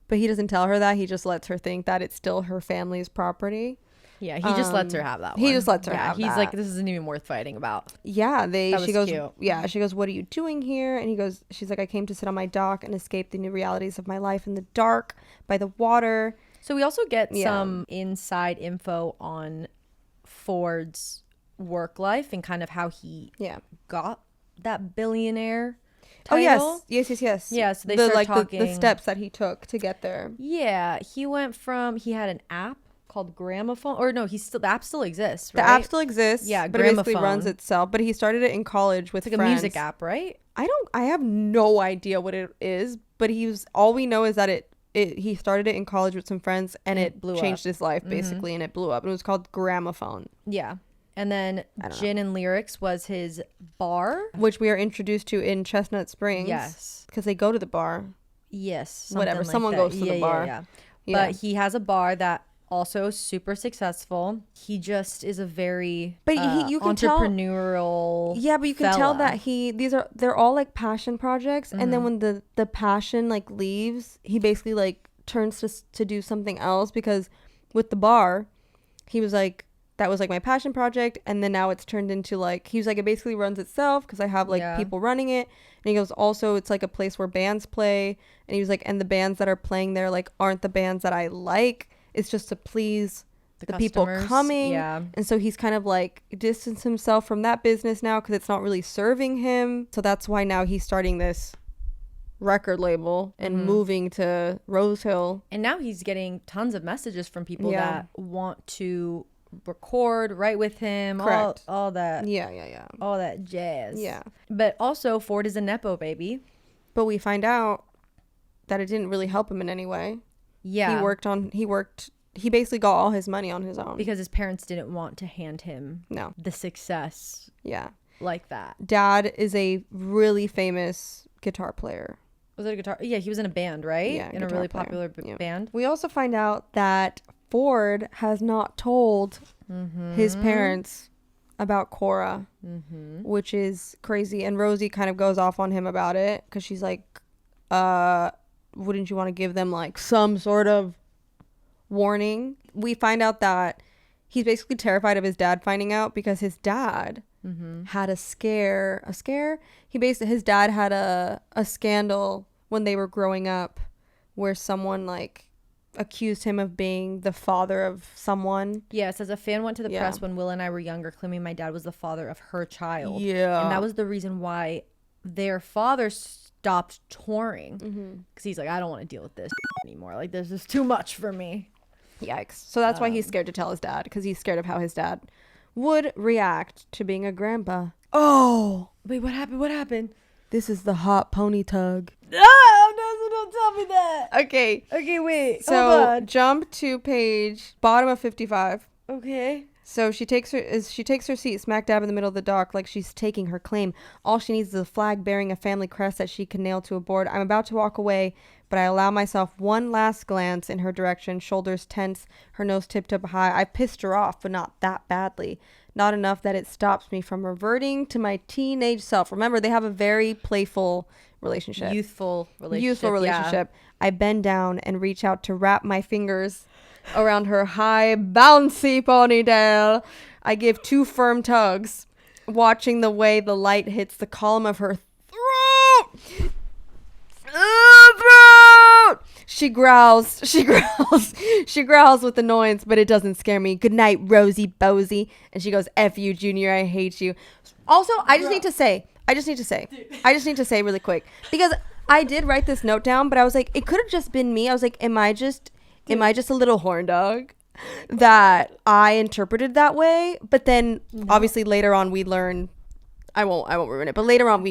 But he doesn't tell her that. He just lets her think that it's still her family's property. Yeah, he just lets her have that one. He just lets her have that. He's like, this isn't even worth fighting about. Yeah, she goes, cute. Yeah, she goes, what are you doing here? And she's like, I came to sit on my dock and escape the new realities of my life in the dark by the water. So we also get some inside info on Ford's work life and kind of how he got that billionaire title. Oh yes. Yeah, so they start talking the steps that he took to get there. Yeah, he went from, he had an app called Gramophone, or no, the app still exists, right? The app still exists. Yeah, but it basically runs itself. But he started it in college with friends. Like a music app, right? I have no idea what it is, but all we know is that he started it in college with some friends and it changed his life basically, and it blew up. It was called Gramophone. Yeah. And then Gin and Lyrics was his bar, which we are introduced to in Chestnut Springs. Yes, because they go to the bar. Yes, whatever. Someone goes to the bar. Yeah. But he has a bar that also super successful. He just is a very you can entrepreneurial. But you can tell that they're all like passion projects, and then when the passion like leaves, he basically like turns to do something else, because with the bar, he was like, that was like my passion project, and then now it's turned into like, he was like, it basically runs itself because I have like people running it. And he goes, also it's like a place where bands play, and he was like, and the bands that are playing there like aren't the bands that I like. It's just to please the people coming. Yeah. And so he's kind of like distanced himself from that business now because it's not really serving him. So that's why now he's starting this record label and moving to Rose Hill. And now he's getting tons of messages from people that want to record, write with him. Correct. All that. Yeah. All that jazz. Yeah. But also Ford is a Nepo baby. But we find out that it didn't really help him in any way. Yeah. He basically got all his money on his own. Because his parents didn't want to hand him the success. Yeah. Like that. Dad is a really famous guitar player. Was it a guitar? Yeah, he was in a band, right? Yeah. In a really popular band. We also find out that Ford has not told his parents about Kora, which is crazy. And Rosie kind of goes off on him about it because she's like, wouldn't you want to give them like some sort of warning? We find out that he's basically terrified of his dad finding out because his dad had a scare. His dad had a scandal when they were growing up where someone like accused him of being the father of someone. Yeah, it says a fan went to the press when Will and I were younger claiming my dad was the father of her child. Yeah. And that was the reason why their father stopped touring. Because he's like, I don't want to deal with this anymore. Like, this is too much for me. Yikes. So that's why he's scared to tell his dad, because he's scared of how his dad would react to being a grandpa. Oh! Wait, what happened? This is the hot pony tug. Don't tell me that. Okay, wait. So jump to page bottom of 55. Okay. So she takes her seat smack dab in the middle of the dock like she's taking her claim. All she needs is a flag bearing a family crest that she can nail to a board. I'm about to walk away, but I allow myself one last glance in her direction, shoulders tense, her nose tipped up high. I pissed her off, but not that badly. Not enough that it stops me from reverting to my teenage self. Remember, they have a very playful relationship. Youthful relationship. Yeah. I bend down and reach out to wrap my fingers around her high, bouncy ponytail. I give 2 firm tugs, watching the way the light hits the column of her throat Throat! She growls with annoyance, but it doesn't scare me. Good night, Rosie Bosie. And she goes, F you, Junior, I hate you. Also, I just need to say really quick, because I did write this note down, but I was like, it could have just been me. I was like, am I just a little horn dog that I interpreted that way? But then obviously later on we learn, I won't ruin it, but later on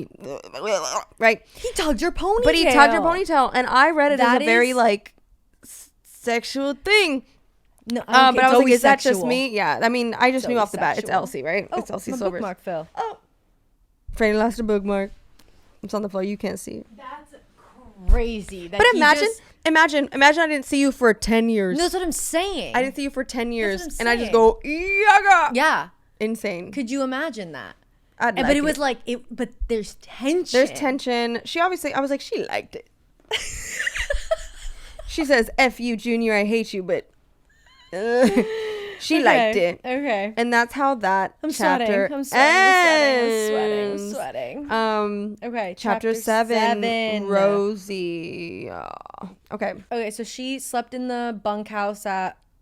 right? He tugged your ponytail. But he tugged your ponytail, and I read it as a very like sexual thing. No, but I was like, is that just me? Yeah, I mean, I just knew off the bat. It's Elsie, right? Oh, it's Elsie my Silvers. Bookmark fell. Oh, Franny lost a bookmark. It's on the floor. You can't see it. That's crazy. But imagine I didn't see you for 10 years. That's what I'm saying. I didn't see you for 10 years, and I just go, yaga. Yeah. Insane. Could you imagine that? But it was like it. But there's tension. There's tension. She obviously, I was like, she liked it. She says, "F you, Junior, I hate you," but she liked it. Okay. And that's how that chapter I'm sweating. Okay. Chapter 7. Rosie. Okay. Okay. So she slept in the bunkhouse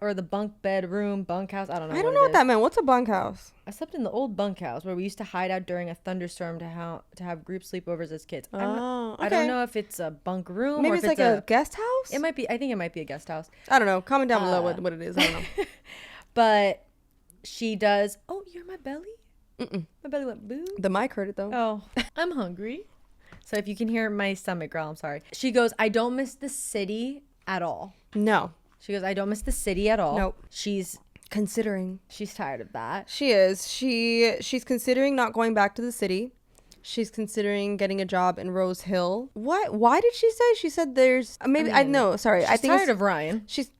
or the bunk bedroom bunkhouse. I don't know. I don't know what that meant. What's a bunkhouse? I slept in the old bunkhouse where we used to hide out during a thunderstorm to have group sleepovers as kids. Okay. I don't know if it's a bunk room. Maybe or it's if like a guest house. It might be. I think it might be a guest house. I don't know. Comment down below what it is. I don't know. But she does. Oh, you're my belly. My belly went boo. The mic heard it though. Oh, I'm hungry. So if you can hear my stomach growl, I'm sorry. She goes, I don't miss the city at all. No. She goes, I don't miss the city at all. Nope. She's tired of that. She is. She's considering not going back to the city. She's considering getting a job in Rose Hill. What? Why did she say? She said there's maybe I know. Sorry, I think tired of Ryan. She's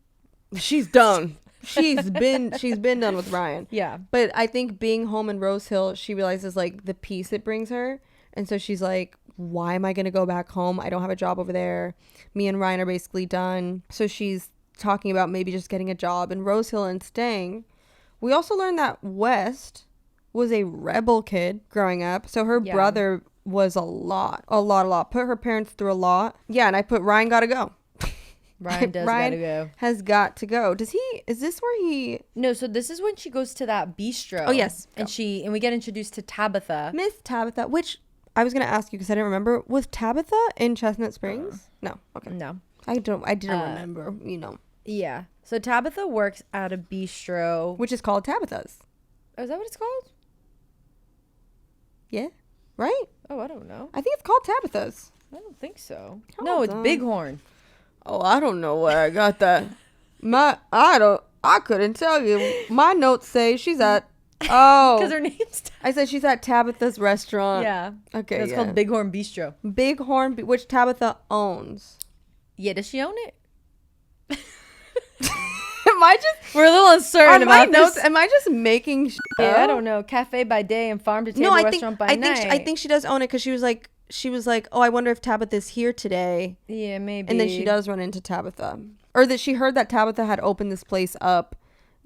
done. She's been done with Ryan. Yeah. But I think being home in Rose Hill, she realizes like the peace it brings her, and so she's like, why am I gonna go back home? I don't have a job over there. Me and Ryan are basically done. So she's talking about maybe just getting a job in Rose Hill and staying. We also learned that West was a rebel kid growing up. So her brother was a lot. Put her parents through a lot. Yeah, and I put Ryan gotta go. Ryan gotta go. Has got to go. Is this where he... No, so this is when she goes to that bistro. Oh, yes. And we get introduced to Tabitha. Miss Tabitha, which I was going to ask you because I didn't remember. Was Tabitha in Chestnut Springs? No. Okay. No. I didn't remember, Yeah. So Tabitha works at a bistro. Which is called Tabitha's. Oh, is that what it's called? Yeah. Right? Oh, I don't know. I think it's called Tabitha's. I don't think so. No, it's Bighorn. Oh, I don't know where I got that. I couldn't tell you. My notes say she's at... Oh. Because her name's... I said she's at Tabitha's restaurant. Yeah. Okay, it's called Bighorn Bistro. Bighorn, which Tabitha owns. Yeah, does she own it? We're a little uncertain about notes. Am I just making Yeah, I don't know. Cafe by day and farm to table restaurant by night. I think she does own it because she was like, oh, I wonder if Tabitha's here today. Yeah, maybe. And then she does run into Tabitha. Or that she heard that Tabitha had opened this place up.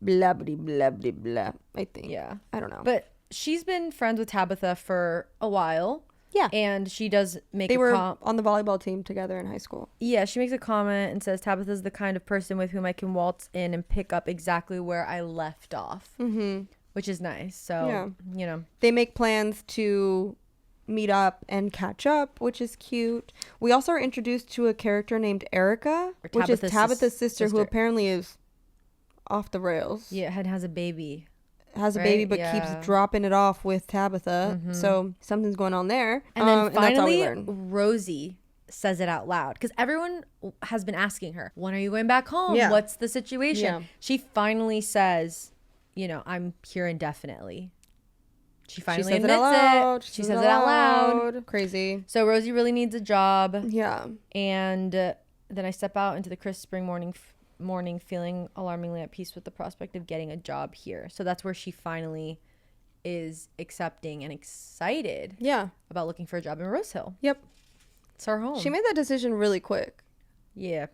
Blah, blah, blah, blah, blah, I think. Yeah. I don't know. But she's been friends with Tabitha for a while. Yeah. And she does make They were on the volleyball team together in high school. Yeah, she makes a comment and says, Tabitha's the kind of person with whom I can waltz in and pick up exactly where I left off. Mm-hmm. Which is nice. So, They make plans to meet up and catch up, which is cute. We also are introduced to a character named Erica, which is Tabitha's sister, who apparently is off the rails. Yeah, and has a baby. But keeps dropping it off with Tabitha. Mm-hmm. So something's going on there. And then finally, Rosie says it out loud because everyone has been asking her, when are you going back home? Yeah. What's the situation? Yeah. She finally says, I'm here indefinitely. She finally admits it. She says it out loud. Crazy. So Rosie really needs a job. Yeah. And then I step out into the crisp spring morning feeling alarmingly at peace with the prospect of getting a job here. So that's where she finally is accepting and excited about looking for a job in Rose Hill. Yep. It's our home. She made that decision really quick. Yeah.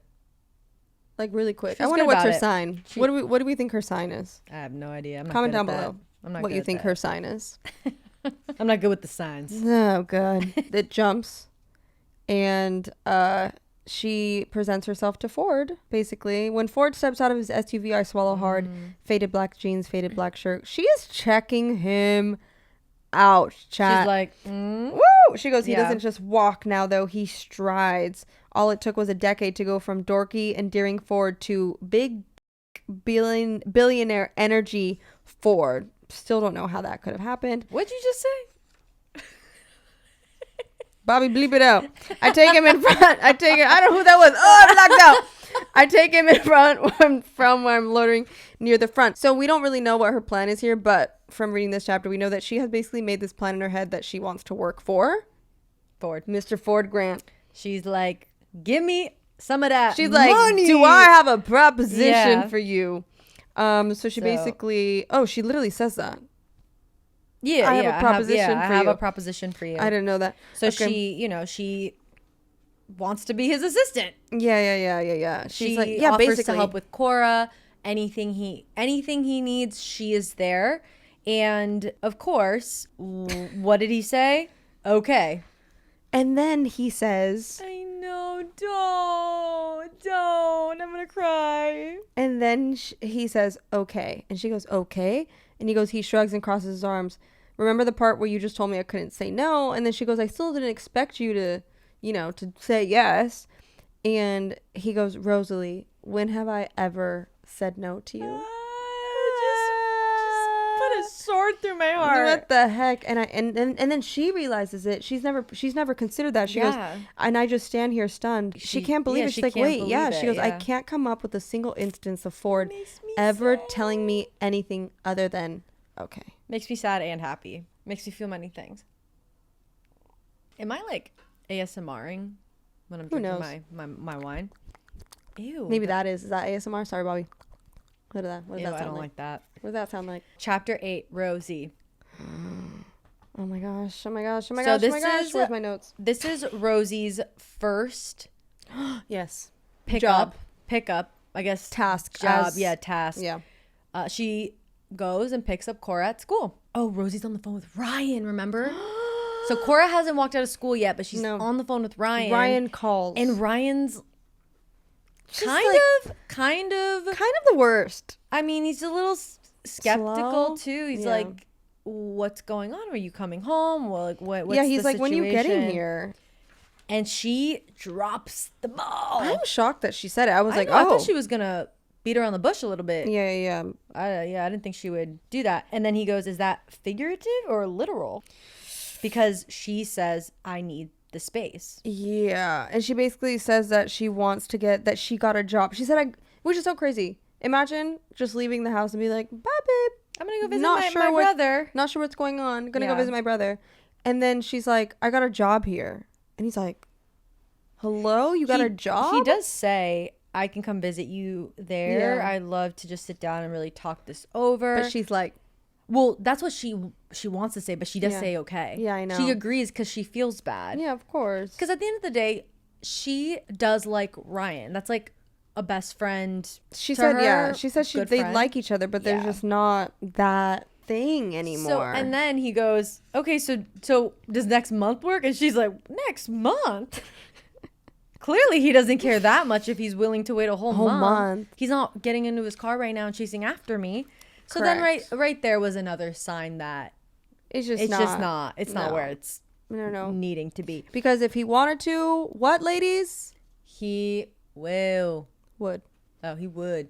Like really quick. I wonder what's her sign. What do we think her sign is? I have no idea. Comment down below what you think her sign is. I'm not good with the signs. Oh, God. It jumps. And she presents herself to Ford, basically. When Ford steps out of his SUV, I swallow hard. Faded black jeans, faded black shirt. She is checking him out, chat. She's like, woo! She goes, he doesn't just walk now, though. He strides. All it took was a decade to go from dorky, endearing Ford to big billionaire energy Ford. Still don't know how that could have happened. What'd you just say? Bobby, bleep it out. I take him in front. I don't know who that was. Oh, I blacked out. I take him in front from where I'm loitering near the front. So we don't really know what her plan is here, but from reading this chapter, we know that she has basically made this plan in her head that she wants to work for Ford. Mr. Ford Grant. She's like, give me some of that She's money. like, do I have a proposition for you? So she basically, she literally says that. Yeah, I have a proposition for you. I have a proposition for you. I didn't know that. So she wants to be his assistant. Yeah. She's like, offers basically to help with Kora. Anything he needs, she is there. And of course, what did he say? Okay. And then he says, I know, don't, I'm gonna cry. And then he says, okay. And she goes, okay. And he goes, he shrugs and crosses his arms. Remember the part where you just told me I couldn't say no? And then she goes, I still didn't expect you to, to say yes. And he goes, Rosalie, when have I ever said no to you? Just put a sword through my heart. What the heck? And then she realizes it. She's never considered that. She goes, and I just stand here stunned. She can't believe it. She's like, wait, She goes, I can't come up with a single instance of Ford ever telling me anything other than okay. Makes me sad and happy. Makes me feel many things. Am I like ASMRing when I'm drinking my wine? Ew. Maybe that is that ASMR? Sorry, Bobby. What did that sound I don't like that. What does that sound like? Chapter 8, Rosie. Oh my gosh. Where's my notes? This is Rosie's first yes. Pickup, I guess. Task. Job. Task. Yeah. She goes and picks up Kora at school. Oh, Rosie's on the phone with Ryan, remember? So Kora hasn't walked out of school yet, but she's on the phone with Ryan. Ryan calls. And Ryan's kind of the worst. I mean, he's a little skeptical too. He's Yeah. like, what's going on? Are you coming home? Well, like, what's he's the like, when you get in situation? here. And she drops the ball. I'm shocked that she said it. I was like, I thought she was gonna beat around the bush a little bit. Yeah. I didn't think she would do that. And then he goes, is that figurative or literal? Because she says, I need the space. Yeah. And she basically says that she wants to that she got a job. She said, which is so crazy. Imagine just leaving the house and be like, bye, babe. I'm going to go visit my brother. Not sure what's going on. Gonna go visit my brother. And then she's like, I got a job here. And he's like, hello? You got a job? He does say, I can come visit you there. Yeah. I'd love to just sit down and really talk this over. But she's like, well, that's what she wants to say, but she does say okay. Yeah, I know. She agrees because she feels bad. Yeah, of course. Because at the end of the day, she does like Ryan. That's like a best friend. She said, her, She said they like each other, but there's just not that thing anymore. So, and then he goes, okay, so does next month work? And she's like, next month? Clearly he doesn't care that much if he's willing to wait a whole month. He's not getting into his car right now and chasing after me. So Correct. then right there was another sign that it's not where it's needing to be. Because if he wanted to, what, ladies? He would. Oh, he would.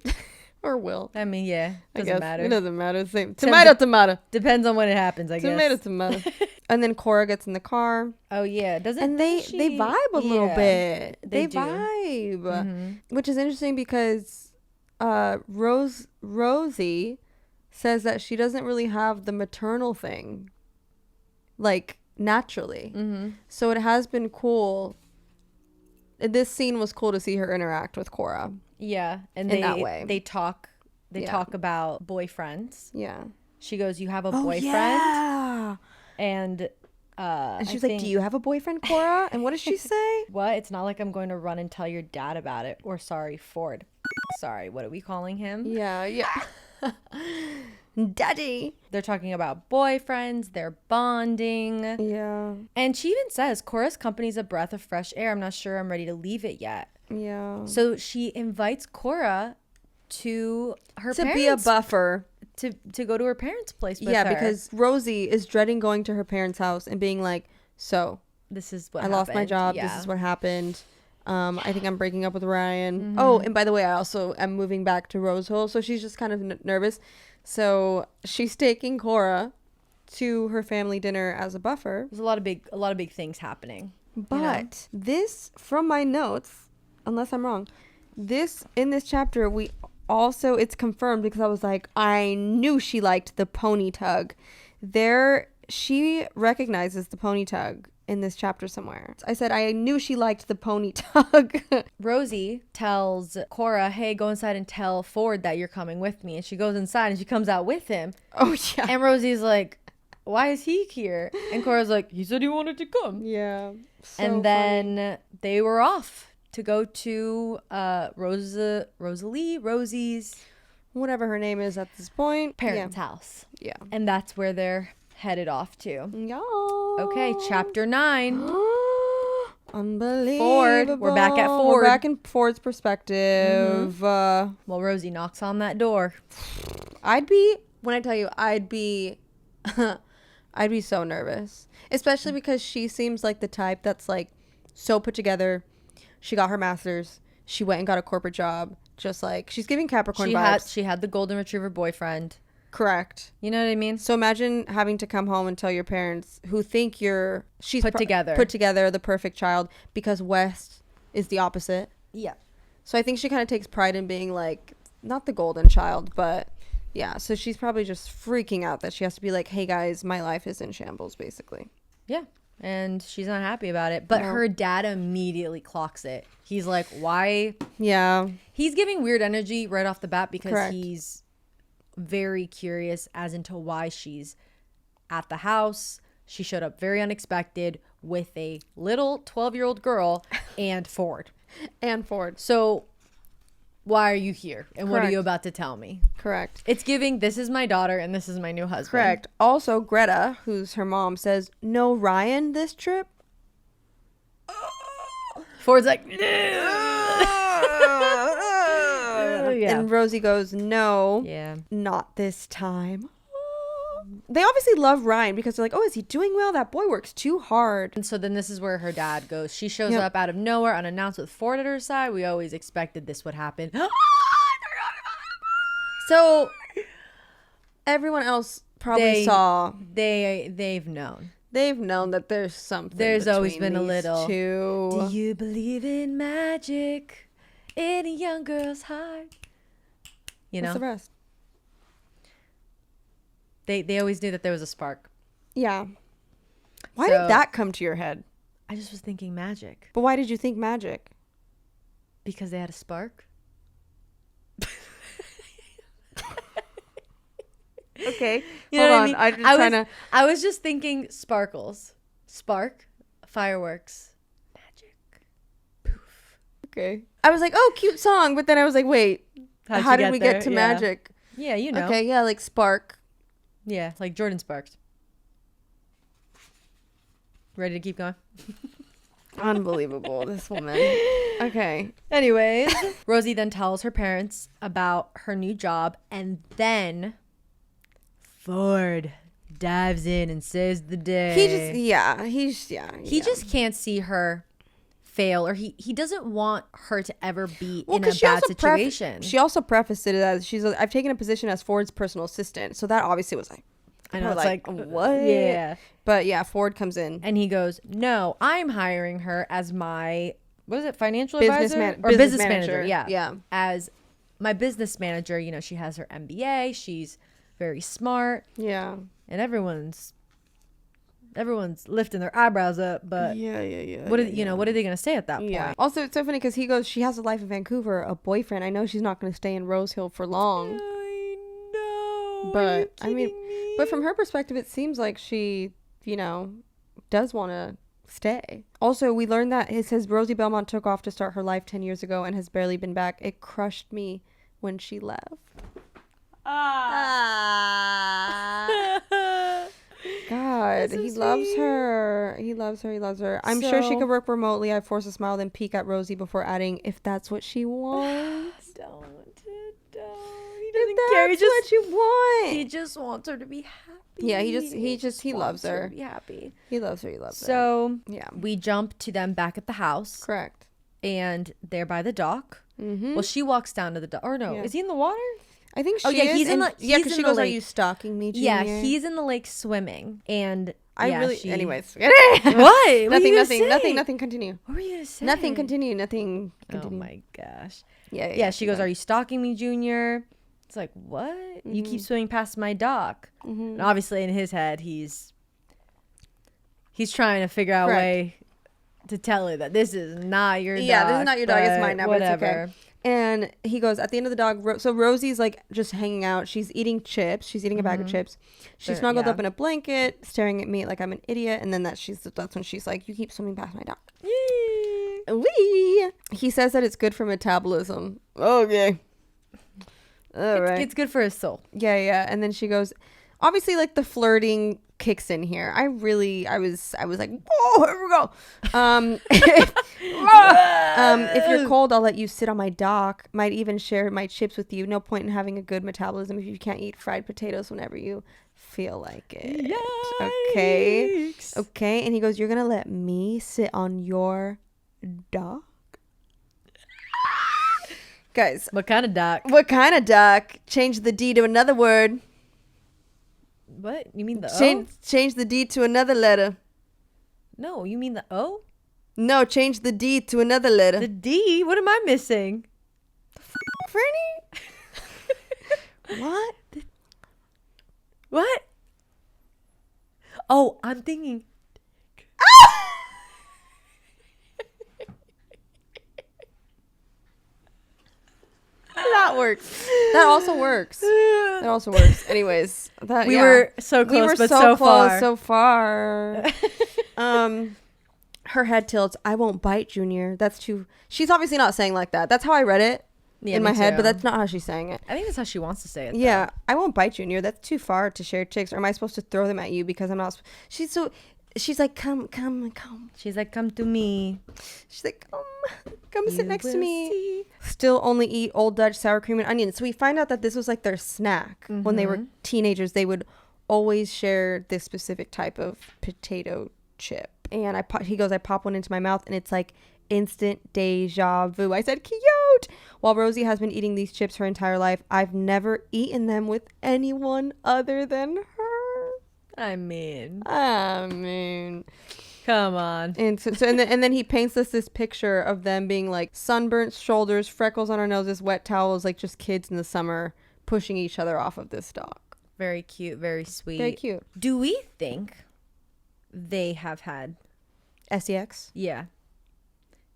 Or will. I mean, yeah. Doesn't matter. It doesn't matter. Same. Tomato. Depends on when it happens, I guess. Tomato. And then Kora gets in the car. Oh, yeah. They vibe a little bit. They do. vibe. Mm-hmm. Which is interesting because Rosie says that she doesn't really have the maternal thing, like, naturally. Mm-hmm. So it has been cool. This scene was cool to see her interact with Kora. Yeah, and in that way. They talk about boyfriends. Yeah. She goes, "You have a boyfriend?" Yeah. And she's like, "Do you have a boyfriend, Kora?" And what does she say? What? It's not like I'm going to run and tell your dad about it. Or sorry, Ford. Sorry, what are we calling him? Yeah. Daddy. They're talking about boyfriends. They're bonding. Yeah. And she even says, Kora's company's a breath of fresh air. I'm not sure I'm ready to leave it yet. Yeah. So she invites Kora to her parents. To be a buffer. To go to her parents' place with her. Yeah, because Rosie is dreading going to her parents' house and being like, so. This is what I lost my job. Yeah. This is what happened. I think I'm breaking up with Ryan. Mm-hmm. Oh, and by the way, I also am moving back to Rose Hill. So she's just kind of nervous. So she's taking Kora to her family dinner as a buffer. There's a lot of big things happening. But this, from my notes, unless I'm wrong, in this chapter, it's confirmed because I was like, I knew she liked the pony tug. She recognizes the pony tug in this chapter somewhere. I said, I knew she liked the pony tug. Rosie tells Kora, hey, go inside and tell Ford that you're coming with me. And she goes inside and she comes out with him. Oh, yeah. And Rosie's like, why is he here? And Cora's like, he said he wanted to come. Yeah. So and then they were off to go to Rosie's, whatever her name is at this point, parents' house. Yeah. And that's where they're headed off to. Yeah. Okay, chapter 9. Unbelievable. Ford. We're back at Ford. We're back in Ford's perspective. Mm-hmm. Well, Rosie knocks on that door. I'd be so nervous, especially because she seems like the type that's like so put together. She got her master's. She went and got a corporate job. Just like she's giving Capricorn vibes. She had the golden retriever boyfriend. Correct. You know what I mean? So imagine having to come home and tell your parents who think she's put together, the perfect child, because West is the opposite. Yeah. So I think she kind of takes pride in being like, not the golden child, but yeah. So she's probably just freaking out that she has to be like, hey guys, my life is in shambles, basically. Yeah. And she's not happy about it. But her dad immediately clocks it. He's like, why? Yeah. He's giving weird energy right off the bat because he's very curious as into why she's at the house. She showed up very unexpected with a little 12-year-old girl and Ford. So why are you here? And what are you about to tell me? Correct. It's giving, this is my daughter and this is my new husband. Correct. Also, Greta, who's her mom, says, no Ryan this trip? Ford's like, yeah. And Rosie goes, no, not this time. They obviously love Ryan because they're like, oh, is he doing well? That boy works too hard. And so then this is where her dad goes. She shows up out of nowhere, unannounced, with Ford at her side. We always expected this would happen. So everyone else probably saw. They've known. They've known that there's something. There's always been a little. Two. Do you believe in magic in a young girl's heart? You know. What's the rest? They always knew that there was a spark. Yeah. Why did that come to your head? I just was thinking magic. But why did you think magic? Because they had a spark. Okay. You know Hold what I mean? I was just thinking sparkles. Spark, fireworks, magic. Poof. Okay. I was like, oh, cute song. But then I was like, wait, how did we get to magic? Yeah, you know. Okay, yeah, like spark. Yeah, like Jordan Sparks. Ready to keep going? Unbelievable, this woman. Okay. Anyways, Rosie then tells her parents about her new job, and then Ford dives in and saves the day. He just can't see her fail, or he doesn't want her to ever be in a bad situation. She also prefaced it as I've taken a position as Ford's personal assistant, so that obviously was like, I know, it's like what? Yeah. But yeah, Ford comes in and he goes, no, I'm hiring her as my, what is it, financial business advisor? Or business manager. Yeah. As my business manager. You know, she has her MBA. She's very smart. Yeah. And everyone's lifting their eyebrows up, but what are they gonna say at that point? Also, it's so funny because he goes, she has a life in Vancouver, a boyfriend. I know she's not going to stay in Rose Hill for long. I know. But but from her perspective, it seems like she, does want to stay. Also, we learned that it says Rosie Belmont took off to start her life 10 years ago and has barely been back. It crushed me when she left. good. He loves her. He loves her. He loves her. I'm sure she could work remotely. I force a smile, then peek at Rosie before adding, if that's what she wants. Don't. He doesn't care. That's what you want. He just wants her to be happy. Yeah, he loves her. To be happy. He loves her. Her. So yeah, we jump to them back at the house. Correct. And they're by the dock. Mm-hmm. Well, she walks down to the dock. Or no, is he in the water? I think she is. He's in the. Yeah, because she goes, "Are you stalking me, Junior?" Yeah, he's in the lake swimming, and Anyways, what? Nothing. Continue. What were you gonna say? Nothing. Continue. Oh my gosh. Yeah. She goes, "Are you stalking me, Junior?" It's like, what? Mm-hmm. You keep swimming past my dock. Mm-hmm. And obviously, in his head, he's trying to figure out a way to tell her that this is not your dog. Yeah, this is not your dog. It's mine now. Whatever. But it's okay. And he goes, at the end of the dog, so Rosie's like just hanging out. She's eating chips. She's eating a bag of chips. She's snuggled up in a blanket, staring at me like I'm an idiot. And then that's when she's like, you keep swimming past my dog. Wee. He says that it's good for metabolism. Okay. All right. It's good for his soul. Yeah. And then she goes, obviously, like the flirting kicks in here. I was like, whoa, here we go. If you're cold, I'll let you sit on my dock. Might even share my chips with you. No point in having a good metabolism if you can't eat fried potatoes whenever you feel like it. Yikes. Okay. And he goes, you're gonna let me sit on your dock? Guys, what kind of dock? Change the D to another word. What? You mean the O? Change the D to another letter. No, you mean the O? No, change the D to another letter. The D? What am I missing? Fernie? What? What? Oh, I'm thinking. That works. That also works. Anyways, we were so close, but so far. Her head tilts. I won't bite, Junior. That's too. She's obviously not saying like that. That's how I read it in my head, but that's not how she's saying it. I think that's how she wants to say it. Yeah, though. I won't bite, Junior. That's too far to share chicks. Or am I supposed to throw them at you because I'm not? She's like, come. She's like, come to me. She's like, come sit next to me. See. Still only eat Old Dutch sour cream and onions. So we find out that this was like their snack. When they were teenagers. They would always share this specific type of potato chip. And he goes, I pop one into my mouth and it's like instant deja vu. I said, cute. While Rosie has been eating these chips her entire life, I've never eaten them with anyone other than her. I mean, come on. And and then he paints us this picture of them being like sunburnt shoulders, freckles on our noses, wet towels, like just kids in the summer pushing each other off of this dock. Very cute, very sweet. Very cute. Do we think they have had sex? Yeah.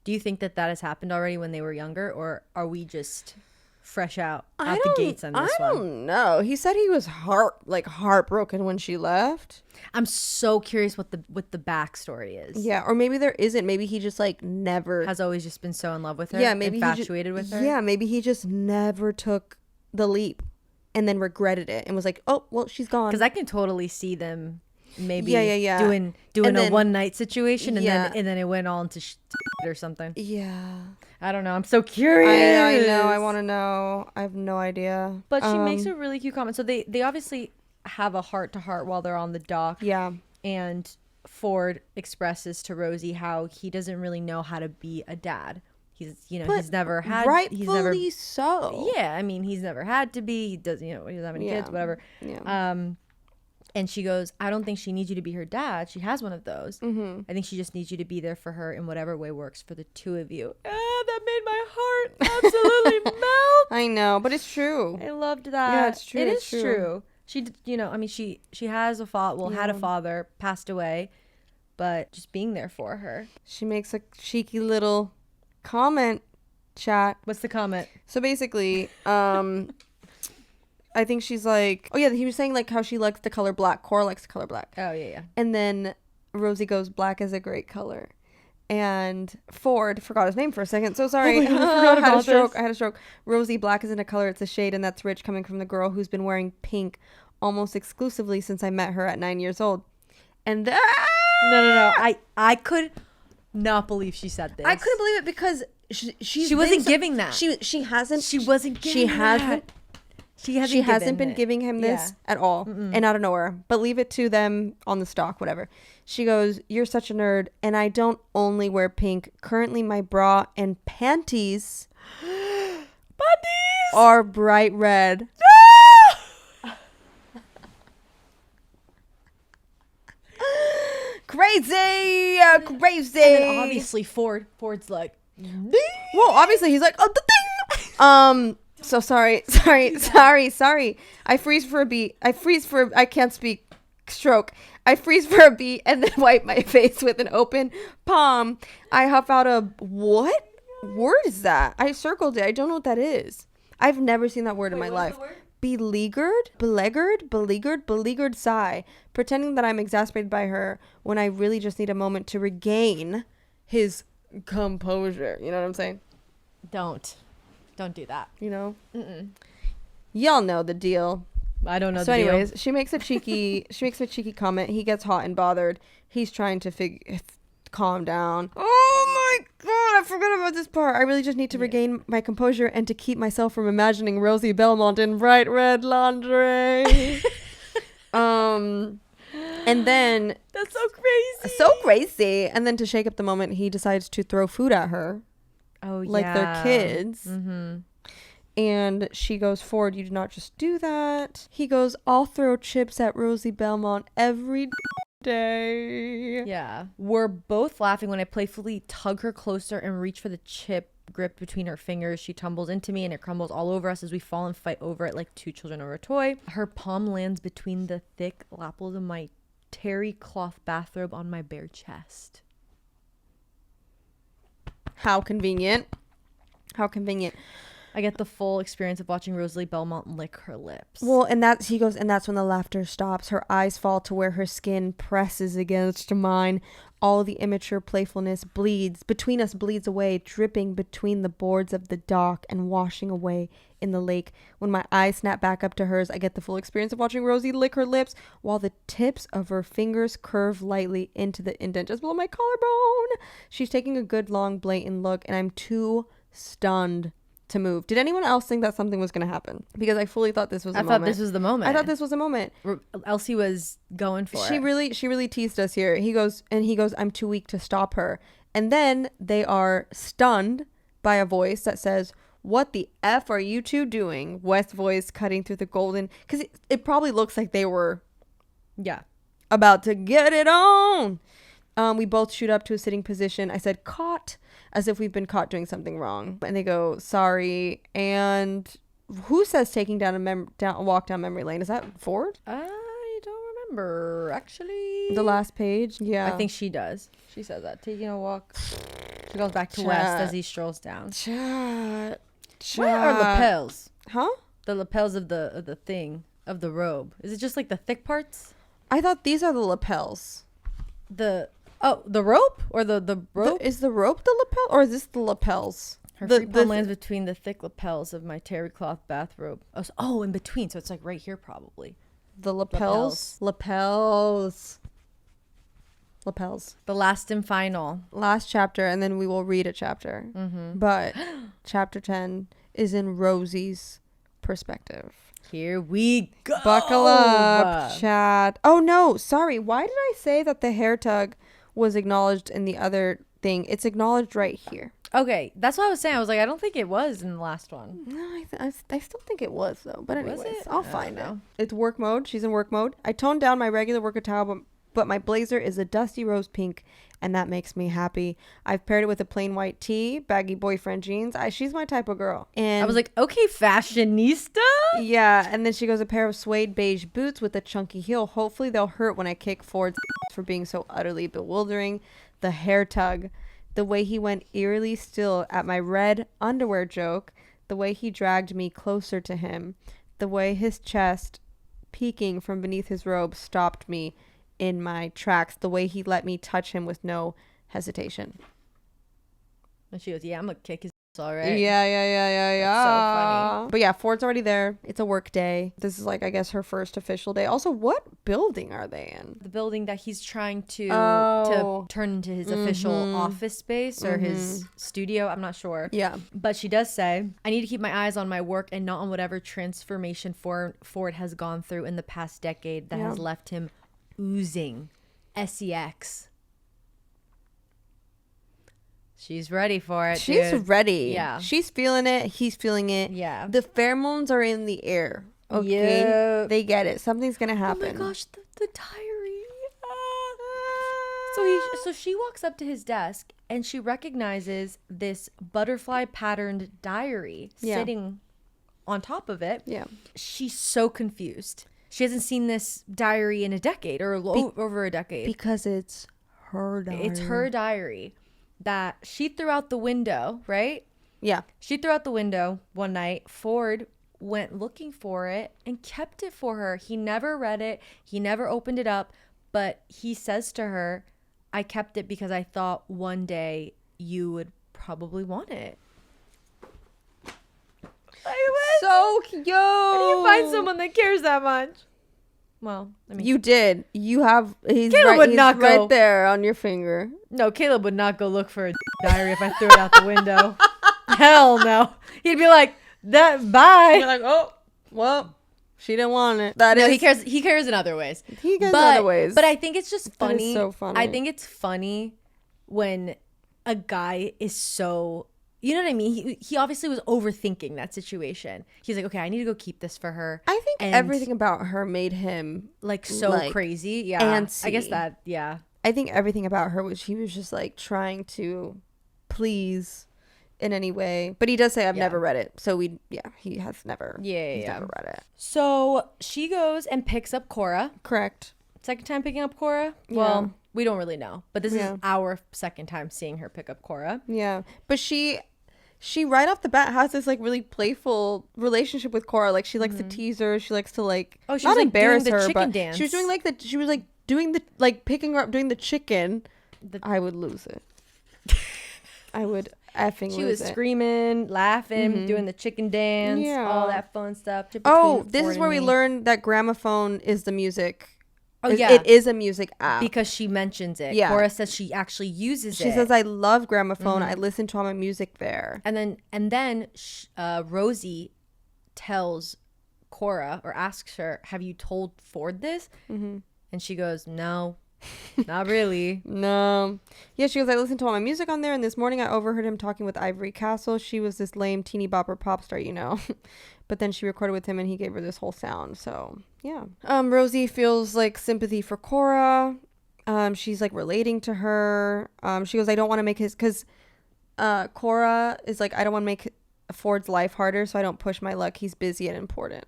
Do you think that has happened already when they were younger, or are we just fresh out the gates on this one? I don't know. He said he was heartbroken when she left. I'm so curious what the backstory is. Yeah, or maybe there isn't. Maybe he just like never has always just been so in love with her. Yeah, maybe infatuated with her. Yeah, maybe he just never took the leap and then regretted it and was like, oh well, she's gone. Because I can totally see them maybe doing then, a one night situation and then it went all into or something. Yeah, I don't know. I'm so curious. I know. I want to know. I have no idea. But she makes a really cute comment. So they obviously have a heart to heart while they're on the dock. Yeah. And Ford expresses to Rosie how he doesn't really know how to be a dad. He's never had. Rightfully so. Yeah, I mean, he's never had to be. He doesn't have any kids, whatever. Yeah. And she goes, I don't think she needs you to be her dad. She has one of those. Mm-hmm. I think she just needs you to be there for her in whatever way works for the two of you. That made my heart absolutely melt. I know, but it's true. I loved that. Yeah, it's true. It is true. She, she has a father. Had a father, passed away, but just being there for her. She makes a cheeky little comment. Chat. What's the comment? So basically, I think she's like, oh yeah, he was saying like how she likes the color black. Kora likes the color black. Oh yeah. And then Rosie goes, black is a great color. And Ford, forgot his name for a second. So sorry. I had a stroke. Rosie, black isn't a color, it's a shade, and that's rich coming from the girl who's been wearing pink almost exclusively since I met her at 9 years old. And then... No. I could not believe she said this. I couldn't believe it because she wasn't giving that. She hasn't. She wasn't giving that. She hasn't been giving him this at all. And out of nowhere. But leave it to them on the stock, whatever. She goes, "You're such a nerd, and I don't only wear pink. Currently, my bra and panties are bright red." Crazy. And then obviously Ford's like, well, obviously he's like, "Oh, the thing." So sorry. I freeze for a beat. I can't speak. Stroke. I freeze for a beat and then wipe my face with an open palm. I huff out a, what word is that? I circled it. I don't know what that is. I've never seen that word in my life. Beleaguered sigh, pretending that I'm exasperated by her when I really just need a moment to regain his composure. You know what I'm saying? Don't do that. You know? Y'all know the deal. I don't know. So anyways, she makes a cheeky comment. He gets hot and bothered. He's trying to calm down. Oh my god, I forgot about this part. I really just need to regain my composure and to keep myself from imagining Rosie Belmont in bright red lingerie. And then that's so crazy. And then to shake up the moment, he decides to throw food at her. Oh yeah, like they're kids. And she goes, "Ford, you do not just do that." He goes, "I'll throw chips at Rosie Belmont every day." Yeah. We're both laughing when I playfully tug her closer and reach for the chip gripped between her fingers. She tumbles into me and it crumbles all over us as we fall and fight over it like two children over a toy. Her palm lands between the thick lapels of my terry cloth bathrobe on my bare chest. How convenient. I get the full experience of watching Rosalie Belmont lick her lips. Well, and that's when the laughter stops. Her eyes fall to where her skin presses against mine. All the immature playfulness bleeds away, dripping between the boards of the dock and washing away in the lake. When my eyes snap back up to hers, I get the full experience of watching Rosie lick her lips while the tips of her fingers curve lightly into the indent just below my collarbone. She's taking a good, long, blatant look, and I'm too stunned to move. Did anyone else think that something was going to happen? Because I fully thought this was the moment. I thought this was the moment. Elsie was going for it. She really teased us here. He goes, "I'm too weak to stop her." And then they are stunned by a voice that says, "What the F are you two doing?" West's voice cutting through the golden, because it probably looks like they were about to get it on. We both shoot up to a sitting position. I said, "Caught," as if we've been caught doing something wrong. And they go, "Sorry." And who says taking down a walk down memory lane? Is that Ford? I don't remember, actually. The last page? Yeah. I think she does. She says that. Taking a walk. She goes back to West as he strolls down. Chat. What are lapels? Huh? The lapels of the thing, of the robe. Is it just like the thick parts? I thought these are the lapels. The rope? Or the rope? Is the rope the lapel? Or is this the lapels? Her free palm lands between the thick lapels of my terry cloth bathrobe. Oh, in between. So it's like right here probably. The lapels. Lapels. The last and final. Last chapter, and then we will read a chapter. But chapter 10 is in Rosie's perspective. Here we go. Buckle up, chat. Oh, no. Sorry. Why did I say that the hair tug was acknowledged in the other thing? It's acknowledged right here. Okay. That's what I was saying. I was like, I don't think it was in the last one. No, I still think it was, though. But anyways, I'll find it. It's work mode. She's in work mode. I toned down my regular work attire, but my blazer is a dusty rose pink, and that makes me happy. I've paired it with a plain white tee, baggy boyfriend jeans. She's my type of girl. And I was like, okay, fashionista. Yeah, and then she goes, a pair of suede beige boots with a chunky heel. Hopefully they'll hurt when I kick Ford's for being so utterly bewildering. The hair tug, the way he went eerily still at my red underwear joke, the way he dragged me closer to him, the way his chest peeking from beneath his robe stopped me in my tracks, the way he let me touch him with no hesitation. And she goes, yeah, I'm gonna kick his all right. Yeah. So funny. But yeah, Ford's already there. It's a work day. This is like, I guess, her first official day. Also, what building are they in? The building that he's trying to turn into his official office space or his studio. I'm not sure. Yeah. But she does say, I need to keep my eyes on my work and not on whatever transformation Ford has gone through in the past decade that has left him oozing sex. She's ready for it. She's ready. Yeah. She's feeling it. He's feeling it. Yeah. The pheromones are in the air. Okay. Yeah. They get it. Something's going to happen. Oh my gosh, the diary. So she walks up to his desk and she recognizes this butterfly patterned diary sitting on top of it. Yeah. She's so confused. She hasn't seen this diary in a decade or over a decade. Because it's her diary. It's her diary that she threw out the window, right? Yeah. She threw out the window one night. Ford went looking for it and kept it for her. He never read it. He never opened it up. But he says to her, I kept it because I thought one day you would probably want it. So cute. How do you find someone that cares that much? Well, I mean, you did. You have. He's Caleb would not go. right there on your finger. No, Caleb would not go look for a diary if I threw it out the window. Hell no. He'd be like, "That bye." You're like, oh, well, she didn't want it. He cares in other ways. He cares in other ways. But I think it's just funny. That is so funny. I think it's funny when a guy is so. You know what I mean? He obviously was overthinking that situation. He's like, okay, I need to go keep this for her. I think everything about her made him like so crazy. Yeah. Antsy. I guess that, yeah. I think everything about her was he was just like trying to please in any way. But he does say, I've never read it. So he has never. He's never read it. So she goes and picks up Kora. Correct. Second time picking up Kora? Yeah. Well, we don't really know. But this is our second time seeing her pick up Kora. Yeah. But she right off the bat has this like really playful relationship with Kora. Like she likes to tease her. She likes to like she not was, embarrass doing the her, chicken but dance. she was picking her up doing the chicken. I would lose it. I would effing lose it. She was screaming, laughing, doing the chicken dance, all that fun stuff. Oh, this is where we learned that gramophone is the music. Oh, yeah. It is a music app. Because she mentions it. Yeah. Kora says she actually uses it. She says, I love gramophone. I listen to all my music there. And then Rosie tells Kora or asks her, have you told Ford this? Mm-hmm. And she goes, no, not really. No. Yeah, she goes, I listen to all my music on there. And this morning I overheard him talking with Ivory Castle. She was this lame teeny bopper pop star, you know. But then she recorded with him and he gave her this whole sound. So, yeah. Rosie feels like sympathy for Kora. She's like relating to her. She goes, I don't want to make because Kora is like, I don't want to make Ford's life harder, so I don't push my luck. He's busy and important.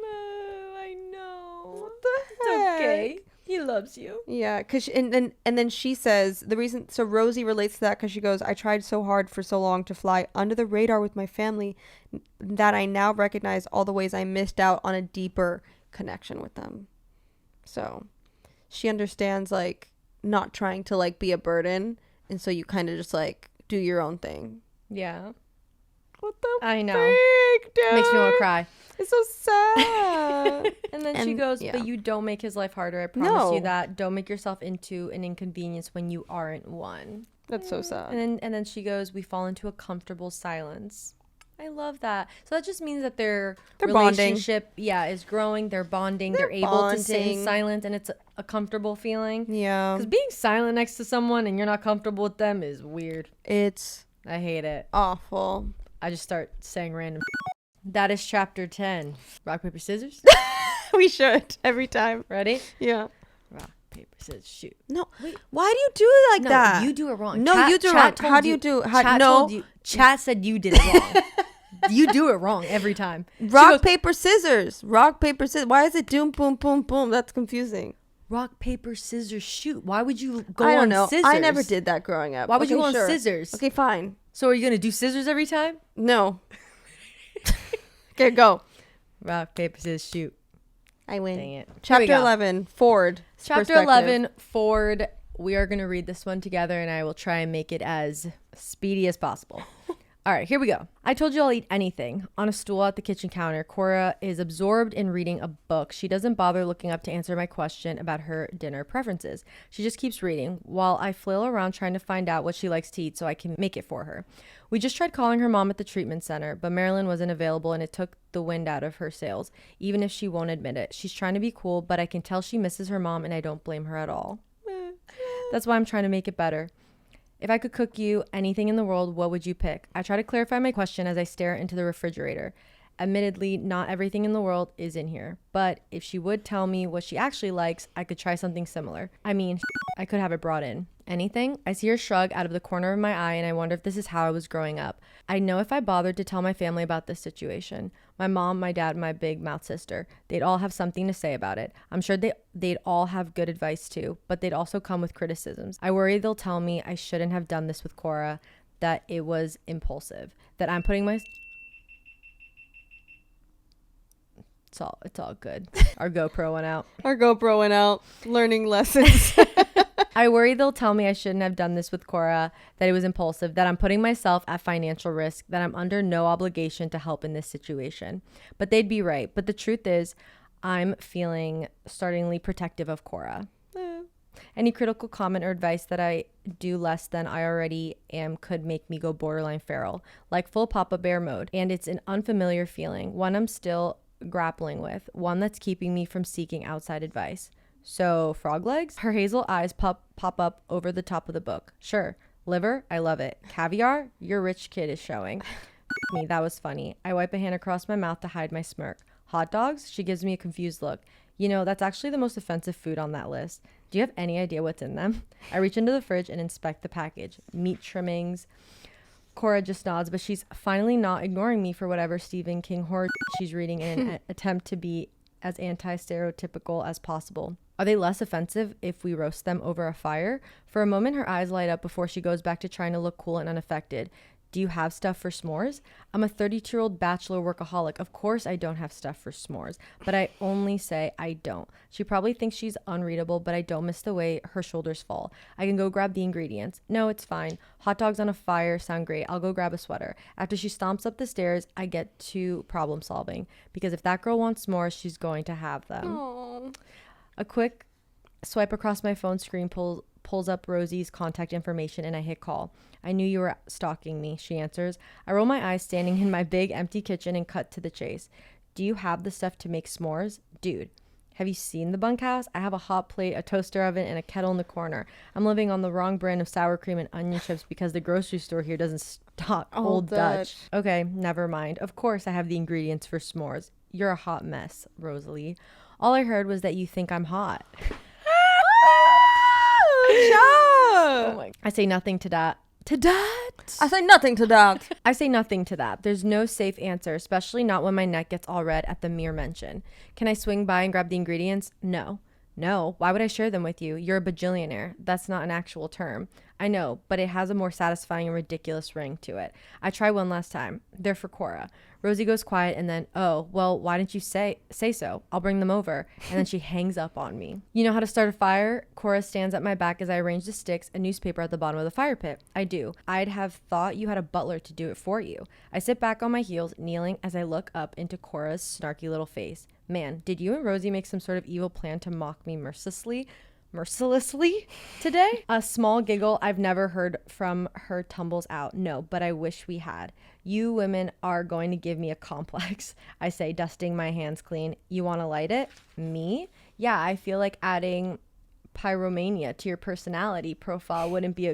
No, I know. What the heck? It's okay. He loves you. Yeah, because and then she says the reason. So Rosie relates to that because she goes, I tried so hard for so long to fly under the radar with my family that I now recognize all the ways I missed out on a deeper connection with them. So she understands like not trying to like be a burden, and so you kind of just like do your own thing. Yeah. What the I know. freak, dude? Makes me want to cry. It's so sad. And then she goes, but you don't make his life harder. I promise you that. Don't make yourself into an inconvenience when you aren't one. That's so sad. And then she goes, we fall into a comfortable silence. I love that. So that just means that their relationship, is growing. They're bonding. They're able to sit in silence, and it's a comfortable feeling. Yeah. Because being silent next to someone and you're not comfortable with them is weird. I hate it. Awful. I just start saying random. That is chapter 10. Rock, paper, scissors. We should every time. Ready? Yeah. Rock, paper, scissors, shoot. No. Wait. Why do you do it like that? No, you do it wrong. No, you do it wrong. How do you do? Chat said you did it wrong. You do it wrong every time. Rock, paper, scissors. Rock, paper, scissors. Why is it doom, boom, boom, boom? That's confusing. Rock, paper, scissors, shoot. Why would you go I don't on know. scissors? I never did that growing up. Why would you go on scissors? Okay, fine. So are you going to do scissors every time? No. Okay, go. Rock, paper, scissors, shoot. I win. Dang it. Chapter 11, Ford. Chapter 11, Ford. We are going to read this one together, and I will try and make it as speedy as possible. All right, here we go. I told you I'll eat anything. On a stool at the kitchen counter, Kora is absorbed in reading a book. She doesn't bother looking up to answer my question about her dinner preferences. She just keeps reading while I flail around trying to find out what she likes to eat so I can make it for her. We just tried calling her mom at the treatment center, but Marilyn wasn't available and it took the wind out of her sails, even if she won't admit it. She's trying to be cool, but I can tell she misses her mom and I don't blame her at all. That's why I'm trying to make it better. If I could cook you anything in the world, what would you pick? I try to clarify my question as I stare into the refrigerator. Admittedly, not everything in the world is in here, but if she would tell me what she actually likes, I could try something similar. I mean, I could have it brought in. Anything? I see her shrug out of the corner of my eye and I wonder if this is how I was growing up. I know if I bothered to tell my family about this situation, my mom, my dad, my big mouth sister, they'd all have something to say about it. I'm sure they'd all have good advice too, but they'd also come with criticisms. I worry they'll tell me I shouldn't have done this with Kora, that it was impulsive, that I'm putting my... It's all good. Our GoPro went out. Our GoPro went out. Learning lessons. I worry they'll tell me I shouldn't have done this with Kora, that it was impulsive, that I'm putting myself at financial risk, that I'm under no obligation to help in this situation. But they'd be right. But the truth is, I'm feeling startlingly protective of Kora. Any critical comment or advice that I do less than I already am could make me go borderline feral, like full Papa Bear mode. And it's an unfamiliar feeling, one I'm still grappling with, one that's keeping me from seeking outside advice. So, frog legs? Her hazel eyes pop up over the top of the book. Sure. Liver? I love it. Caviar? Your rich kid is showing. Me, that was funny. I wipe a hand across my mouth to hide my smirk. Hot dogs? She gives me a confused look. You know, that's actually the most offensive food on that list. Do you have any idea what's in them? I reach into the fridge and inspect the package. Meat trimmings. Kora just nods, but she's finally not ignoring me for whatever Stephen King horror she's reading in an attempt to be as anti-stereotypical as possible. Are they less offensive if we roast them over a fire? For a moment, her eyes light up before she goes back to trying to look cool and unaffected. Do you have stuff for s'mores? I'm a 32-year-old bachelor workaholic. Of course I don't have stuff for s'mores, but I only say I don't. She probably thinks she's unreadable, but I don't miss the way her shoulders fall. I can go grab the ingredients. No, it's fine. Hot dogs on a fire sound great. I'll go grab a sweater. After she stomps up the stairs, I get to problem solving, because if that girl wants s'mores, she's going to have them. Aww. A quick swipe across my phone screen pulls up Rosie's contact information and I hit call. I knew you were stalking me, she answers. I roll my eyes standing in my big empty kitchen and cut to the chase. Do you have the stuff to make s'mores? Dude, have you seen the bunkhouse? I have a hot plate, a toaster oven, and a kettle in the corner. I'm living on the wrong brand of sour cream and onion chips because the grocery store here doesn't stock Old Dutch. Okay, never mind. Of course I have the ingredients for s'mores. You're a hot mess, Rosalie. All I heard was that you think I'm hot. Oh my. I say nothing to that. To that? I say nothing to that. I say nothing to that. There's no safe answer, especially not when my neck gets all red at the mere mention. Can I swing by and grab the ingredients? No. No. Why would I share them with you? You're a bajillionaire. That's not an actual term. I know, but it has a more satisfying and ridiculous ring to it. I try one last time. They're for Kora. Rosie goes quiet and then, oh, well, why didn't you say so? I'll bring them over. And then she hangs up on me. You know how to start a fire? Kora stands at my back as I arrange the sticks and newspaper at the bottom of the fire pit. I do. I'd have thought you had a butler to do it for you. I sit back on my heels, kneeling as I look up into Kora's snarky little face. Man, did you and Rosie make some sort of evil plan to mock me mercilessly today? A small giggle I've never heard from her tumbles out. No, but I wish we had. You women are going to give me a complex, I say, dusting my hands clean. You want to light it? Me? Yeah, I feel like adding pyromania to your personality profile would be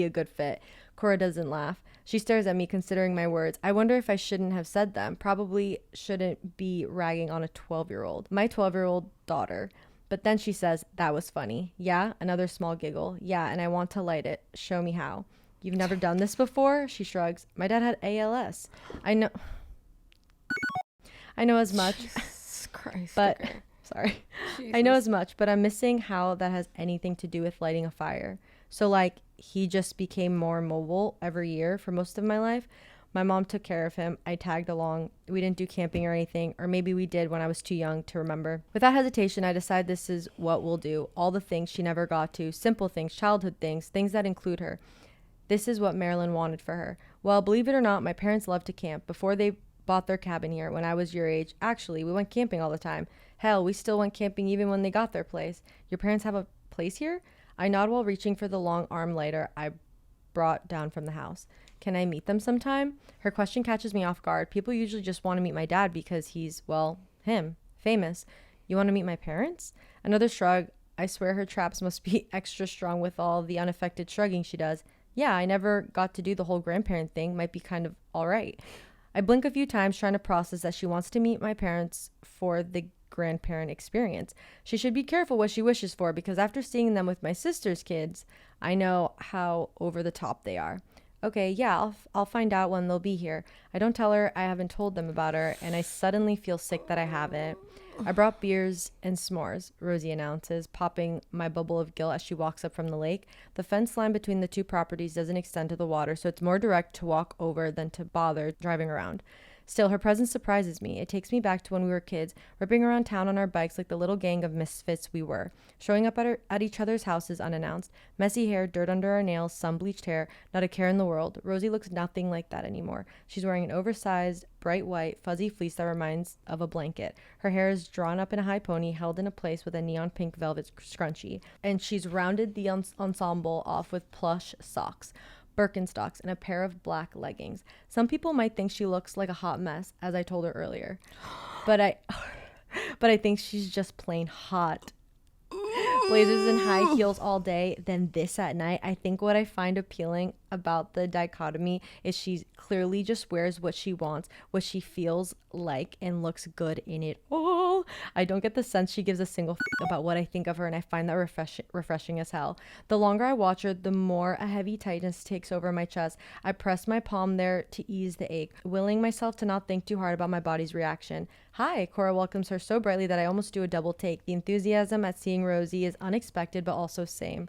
a good fit. Kora doesn't laugh. She stares at me, considering my words. I wonder if I shouldn't have said them. Probably shouldn't be ragging on a 12-year-old. My 12-year-old daughter. But then she says, that was funny. Yeah, another small giggle. Yeah, and I want to light it. Show me how. You've never done this before? She shrugs. My dad had ALS. I know as much. Jesus Christ. But okay. Sorry. Jesus. I know as much, but I'm missing how that has anything to do with lighting a fire. So like he just became more mobile every year for most of my life. My mom took care of him. I tagged along. We didn't do camping or anything, or maybe we did when I was too young to remember. Without hesitation, I decide this is what we'll do. All the things she never got to, simple things, childhood things, things that include her. This is what Marilyn wanted for her. Well, believe it or not, my parents loved to camp. Before they bought their cabin here, when I was your age, actually, we went camping all the time. Hell, we still went camping even when they got their place. Your parents have a place here? I nod while reaching for the long arm lighter I brought down from the house. Can I meet them sometime? Her question catches me off guard. People usually just want to meet my dad because he's, well, him, famous. You want to meet my parents? Another shrug. I swear her traps must be extra strong with all the unaffected shrugging she does. Yeah, I never got to do the whole grandparent thing. Might be kind of all right. I blink a few times trying to process that she wants to meet my parents for the grandparent experience. She should be careful what she wishes for because after seeing them with my sister's kids, I know how over the top they are. Okay, yeah, I'll find out when they'll be here. I don't tell her I haven't told them about her, and I suddenly feel sick that I haven't. I brought beers and s'mores, Rosie announces, popping my bubble of guilt as she walks up from the lake. The fence line between the two properties doesn't extend to the water, so it's more direct to walk over than to bother driving around. Still, her presence surprises me. It takes me back to when we were kids, ripping around town on our bikes like the little gang of misfits we were, showing up at each other's houses unannounced. Messy hair, dirt under our nails, sun-bleached hair, not a care in the world. Rosie looks nothing like that anymore. She's wearing an oversized, bright white, fuzzy fleece that reminds of a blanket. Her hair is drawn up in a high pony, held in a place with a neon pink velvet scrunchie, and she's rounded the ensemble off with plush socks, Birkenstocks, and a pair of black leggings. Some people might think she looks like a hot mess, as I told her earlier. But I think she's just plain hot. Blazers and high heels all day, then this at night. I think what I find appealing about the dichotomy is she clearly just wears what she wants, what she feels like, and looks good in it all. I don't get the sense she gives a single about what I think of her, and I find that refreshing as hell. The longer I watch her, the more a heavy tightness takes over my chest. I press my palm there to ease the ache, willing myself to not think too hard about my body's reaction. Hi, Kora welcomes her so brightly that I almost do a double take. The enthusiasm at seeing Rosie is unexpected, but also same.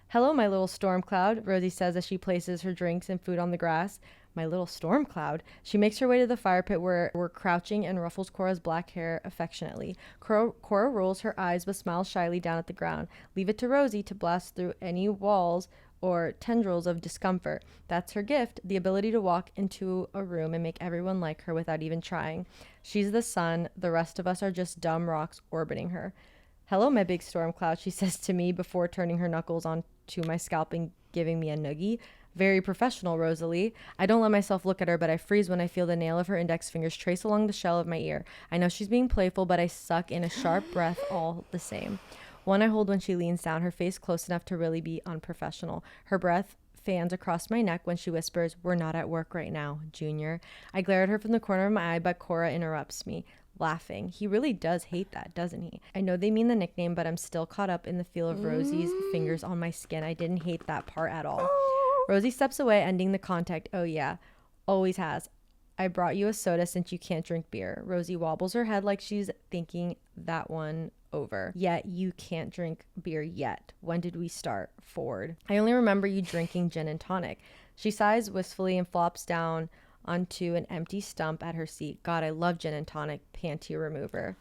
Hello, my little storm cloud, Rosie says as she places her drinks and food on the grass. My little storm cloud. She makes her way to the fire pit where we're crouching and ruffles Kora's black hair affectionately. Kora rolls her eyes but smiles shyly down at the ground. Leave it to Rosie to blast through any walls or tendrils of discomfort. That's her gift, the ability to walk into a room and make everyone like her without even trying. She's the sun. The rest of us are just dumb rocks orbiting her. Hello, my big storm cloud, she says to me before turning her knuckles onto my scalp and giving me a noogie. Very professional, Rosalie. I don't let myself look at her, but I freeze when I feel the nail of her index fingers trace along the shell of my ear. I know she's being playful, but I suck in a sharp breath all the same. One I hold when she leans down, her face close enough to really be unprofessional. Her breath fans across my neck when she whispers, "We're not at work right now, Junior." I glare at her from the corner of my eye, but Kora interrupts me, laughing. He really does hate that, doesn't he? I know they mean the nickname, but I'm still caught up in the feel of Rosie's fingers on my skin. I didn't hate that part at all. Rosie steps away, ending the contact. Oh yeah, always has. I brought you a soda since you can't drink beer. Rosie wobbles her head like she's thinking that one over. Yet you can't drink beer yet. When did we start? Ford. I only remember you drinking gin and tonic. She sighs wistfully and flops down onto an empty stump at her seat. God, I love gin and tonic. Panty remover.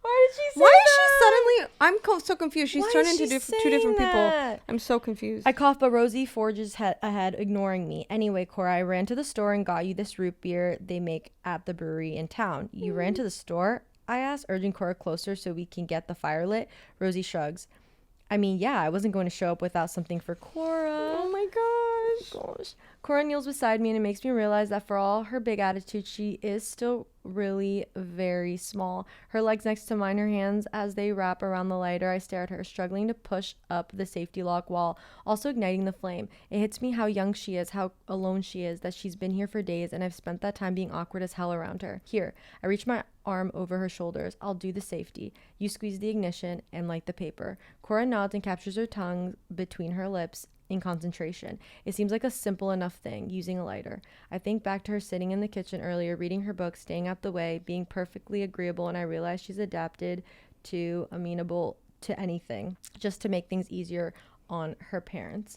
Why did she say Why that? is she suddenly... I'm so confused. She's Why turned is into she two different saying that? people. I'm so confused. I cough, but Rosie forges ahead, ignoring me. Anyway, Kora, I ran to the store and got you this root beer they make at the brewery in town. You ran to the store? I asked, urging Kora closer so we can get the fire lit. Rosie shrugs. I mean, yeah, I wasn't going to show up without something for Kora. Oh my gosh. Kora kneels beside me, and it makes me realize that for all her big attitude, she is still really very small. Her legs next to mine, her hands as they wrap around the lighter. I stare at her, struggling to push up the safety lock while also igniting the flame. It hits me how young she is, how alone she is, that she's been here for days, and I've spent that time being awkward as hell around her. Here, I reach my arm over her shoulders. I'll do the safety. You squeeze the ignition and light the paper. Kora nods and captures her tongue between her lips in concentration. It seems like a simple enough thing, using a lighter. I think back to her sitting in the kitchen earlier, reading her book, staying out the way, being perfectly agreeable, and I realize she's adapted to amenable to anything, just to make things easier on her parents.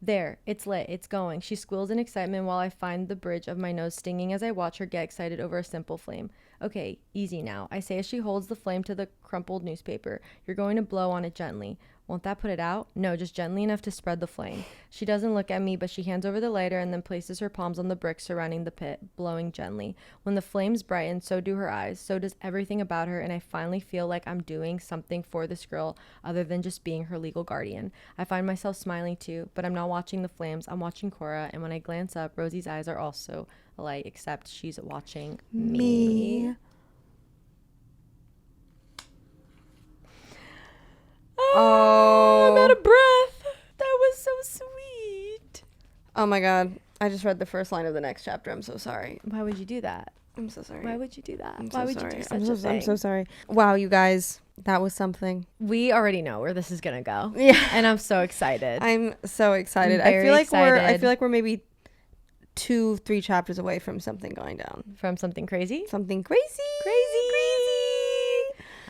There, it's lit, it's going. She squeals in excitement while I find the bridge of my nose stinging as I watch her get excited over a simple flame. Okay, easy now, I say as she holds the flame to the crumpled newspaper. You're going to blow on it gently. Won't that put it out? No, just gently enough to spread the flame. She doesn't look at me, but she hands over the lighter and then places her palms on the bricks surrounding the pit, blowing gently. When the flames brighten, so do her eyes, so does everything about her, and I finally feel like I'm doing something for this girl other than just being her legal guardian. I find myself smiling too, but I'm not watching the flames, I'm watching Kora, and when I glance up, Rosie's eyes are also alight, except she's watching me. Oh, I'm out of breath. That was so sweet. Oh my God. I just read the first line of the next chapter. I'm so sorry. Why would you do that? I'm so sorry. Why would you do that? Why would sorry. you do such a thing? I'm so sorry. Wow, you guys. That was something. We already know where this is going to go. Yeah. And I'm so excited. I'm so excited. I feel like we're maybe 2-3 chapters away from something going down. From something crazy? Something crazy.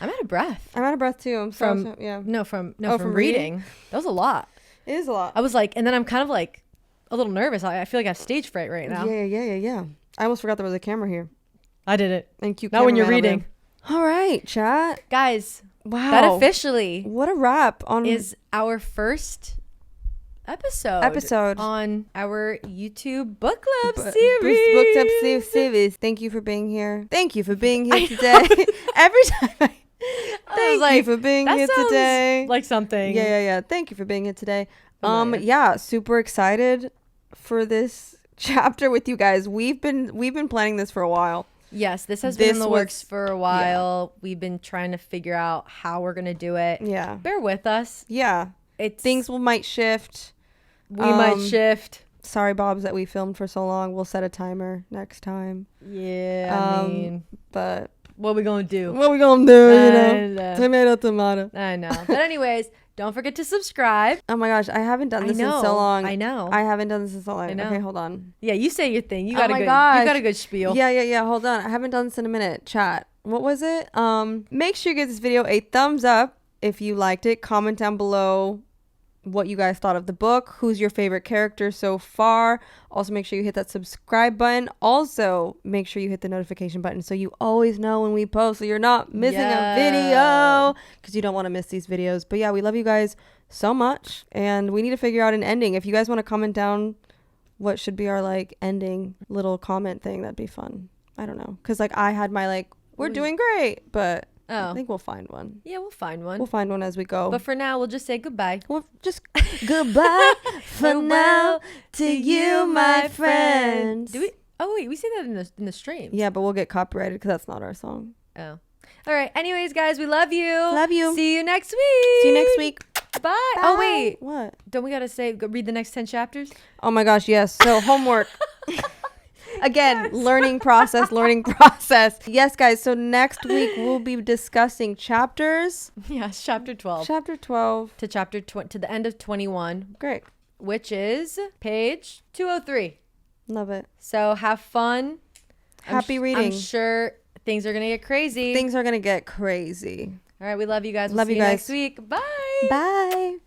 I'm out of breath. I'm out of breath too. I'm from reading. That was a lot. It is a lot. I was like, and then I'm kind of like a little nervous. I feel like I have stage fright right now. Yeah. I almost forgot there was a camera here. I did it. Thank you. Not when you're reading. All right, chat. Guys. Wow. That officially what a wrap on is our first episode on our YouTube book club series. Book club series. Thank you for being here. Thank you for being here today. Every time Thank you for being here today. Like something. Yeah. Thank you for being here today. Yeah, super excited for this chapter with you guys. We've been planning this for a while. Yes, this has been in the works for a while. Yeah. We've been trying to figure out how we're gonna do it. Yeah. Bear with us. Yeah. Things might shift. We might shift. Sorry, Bobs, that we filmed for so long. We'll set a timer next time. Yeah, but what we gonna do? Tomato. I know. But anyways, don't forget to subscribe. Oh my gosh, I haven't done this in so long. I know. I haven't done this in so long. Okay, hold on. Yeah, you say your thing. You got you got a good spiel. Yeah. Hold on. I haven't done this in a minute. Chat. What was it? Make sure you give this video a thumbs up if you liked it. Comment down below what you guys thought of the book, who's your favorite character so far. Also make sure you hit that subscribe button. Also make sure you hit the notification button so you always know when we post, so you're not missing a video, because you don't want to miss these videos. But yeah, we love you guys so much, and we need to figure out an ending. If you guys want to comment down what should be our like ending little comment thing, that'd be fun. I don't know, because like I had my like we're doing great, but I think we'll find one. Yeah, we'll find one. We'll find one as we go. But for now, we'll just say goodbye. We'll just goodbye for now to you, my friends. Do we? Oh wait, we say that in the stream. Yeah, but we'll get copyrighted because that's not our song. Oh. All right. Anyways, guys, we love you. Love you. See you next week. Bye. Bye. Oh wait. What? Don't we gotta read the next 10 chapters? Oh my gosh, yes. So homework. Again, yes. learning process. Yes, guys. So next week we'll be discussing chapters. Yes, chapter 12. Chapter 12 to to the end of 21. Great. Which is page 203. Love it. So have fun. Happy reading. I'm sure things are gonna get crazy. Things are gonna get crazy. All right, we love you guys. Love you guys. Next week. Bye. Bye.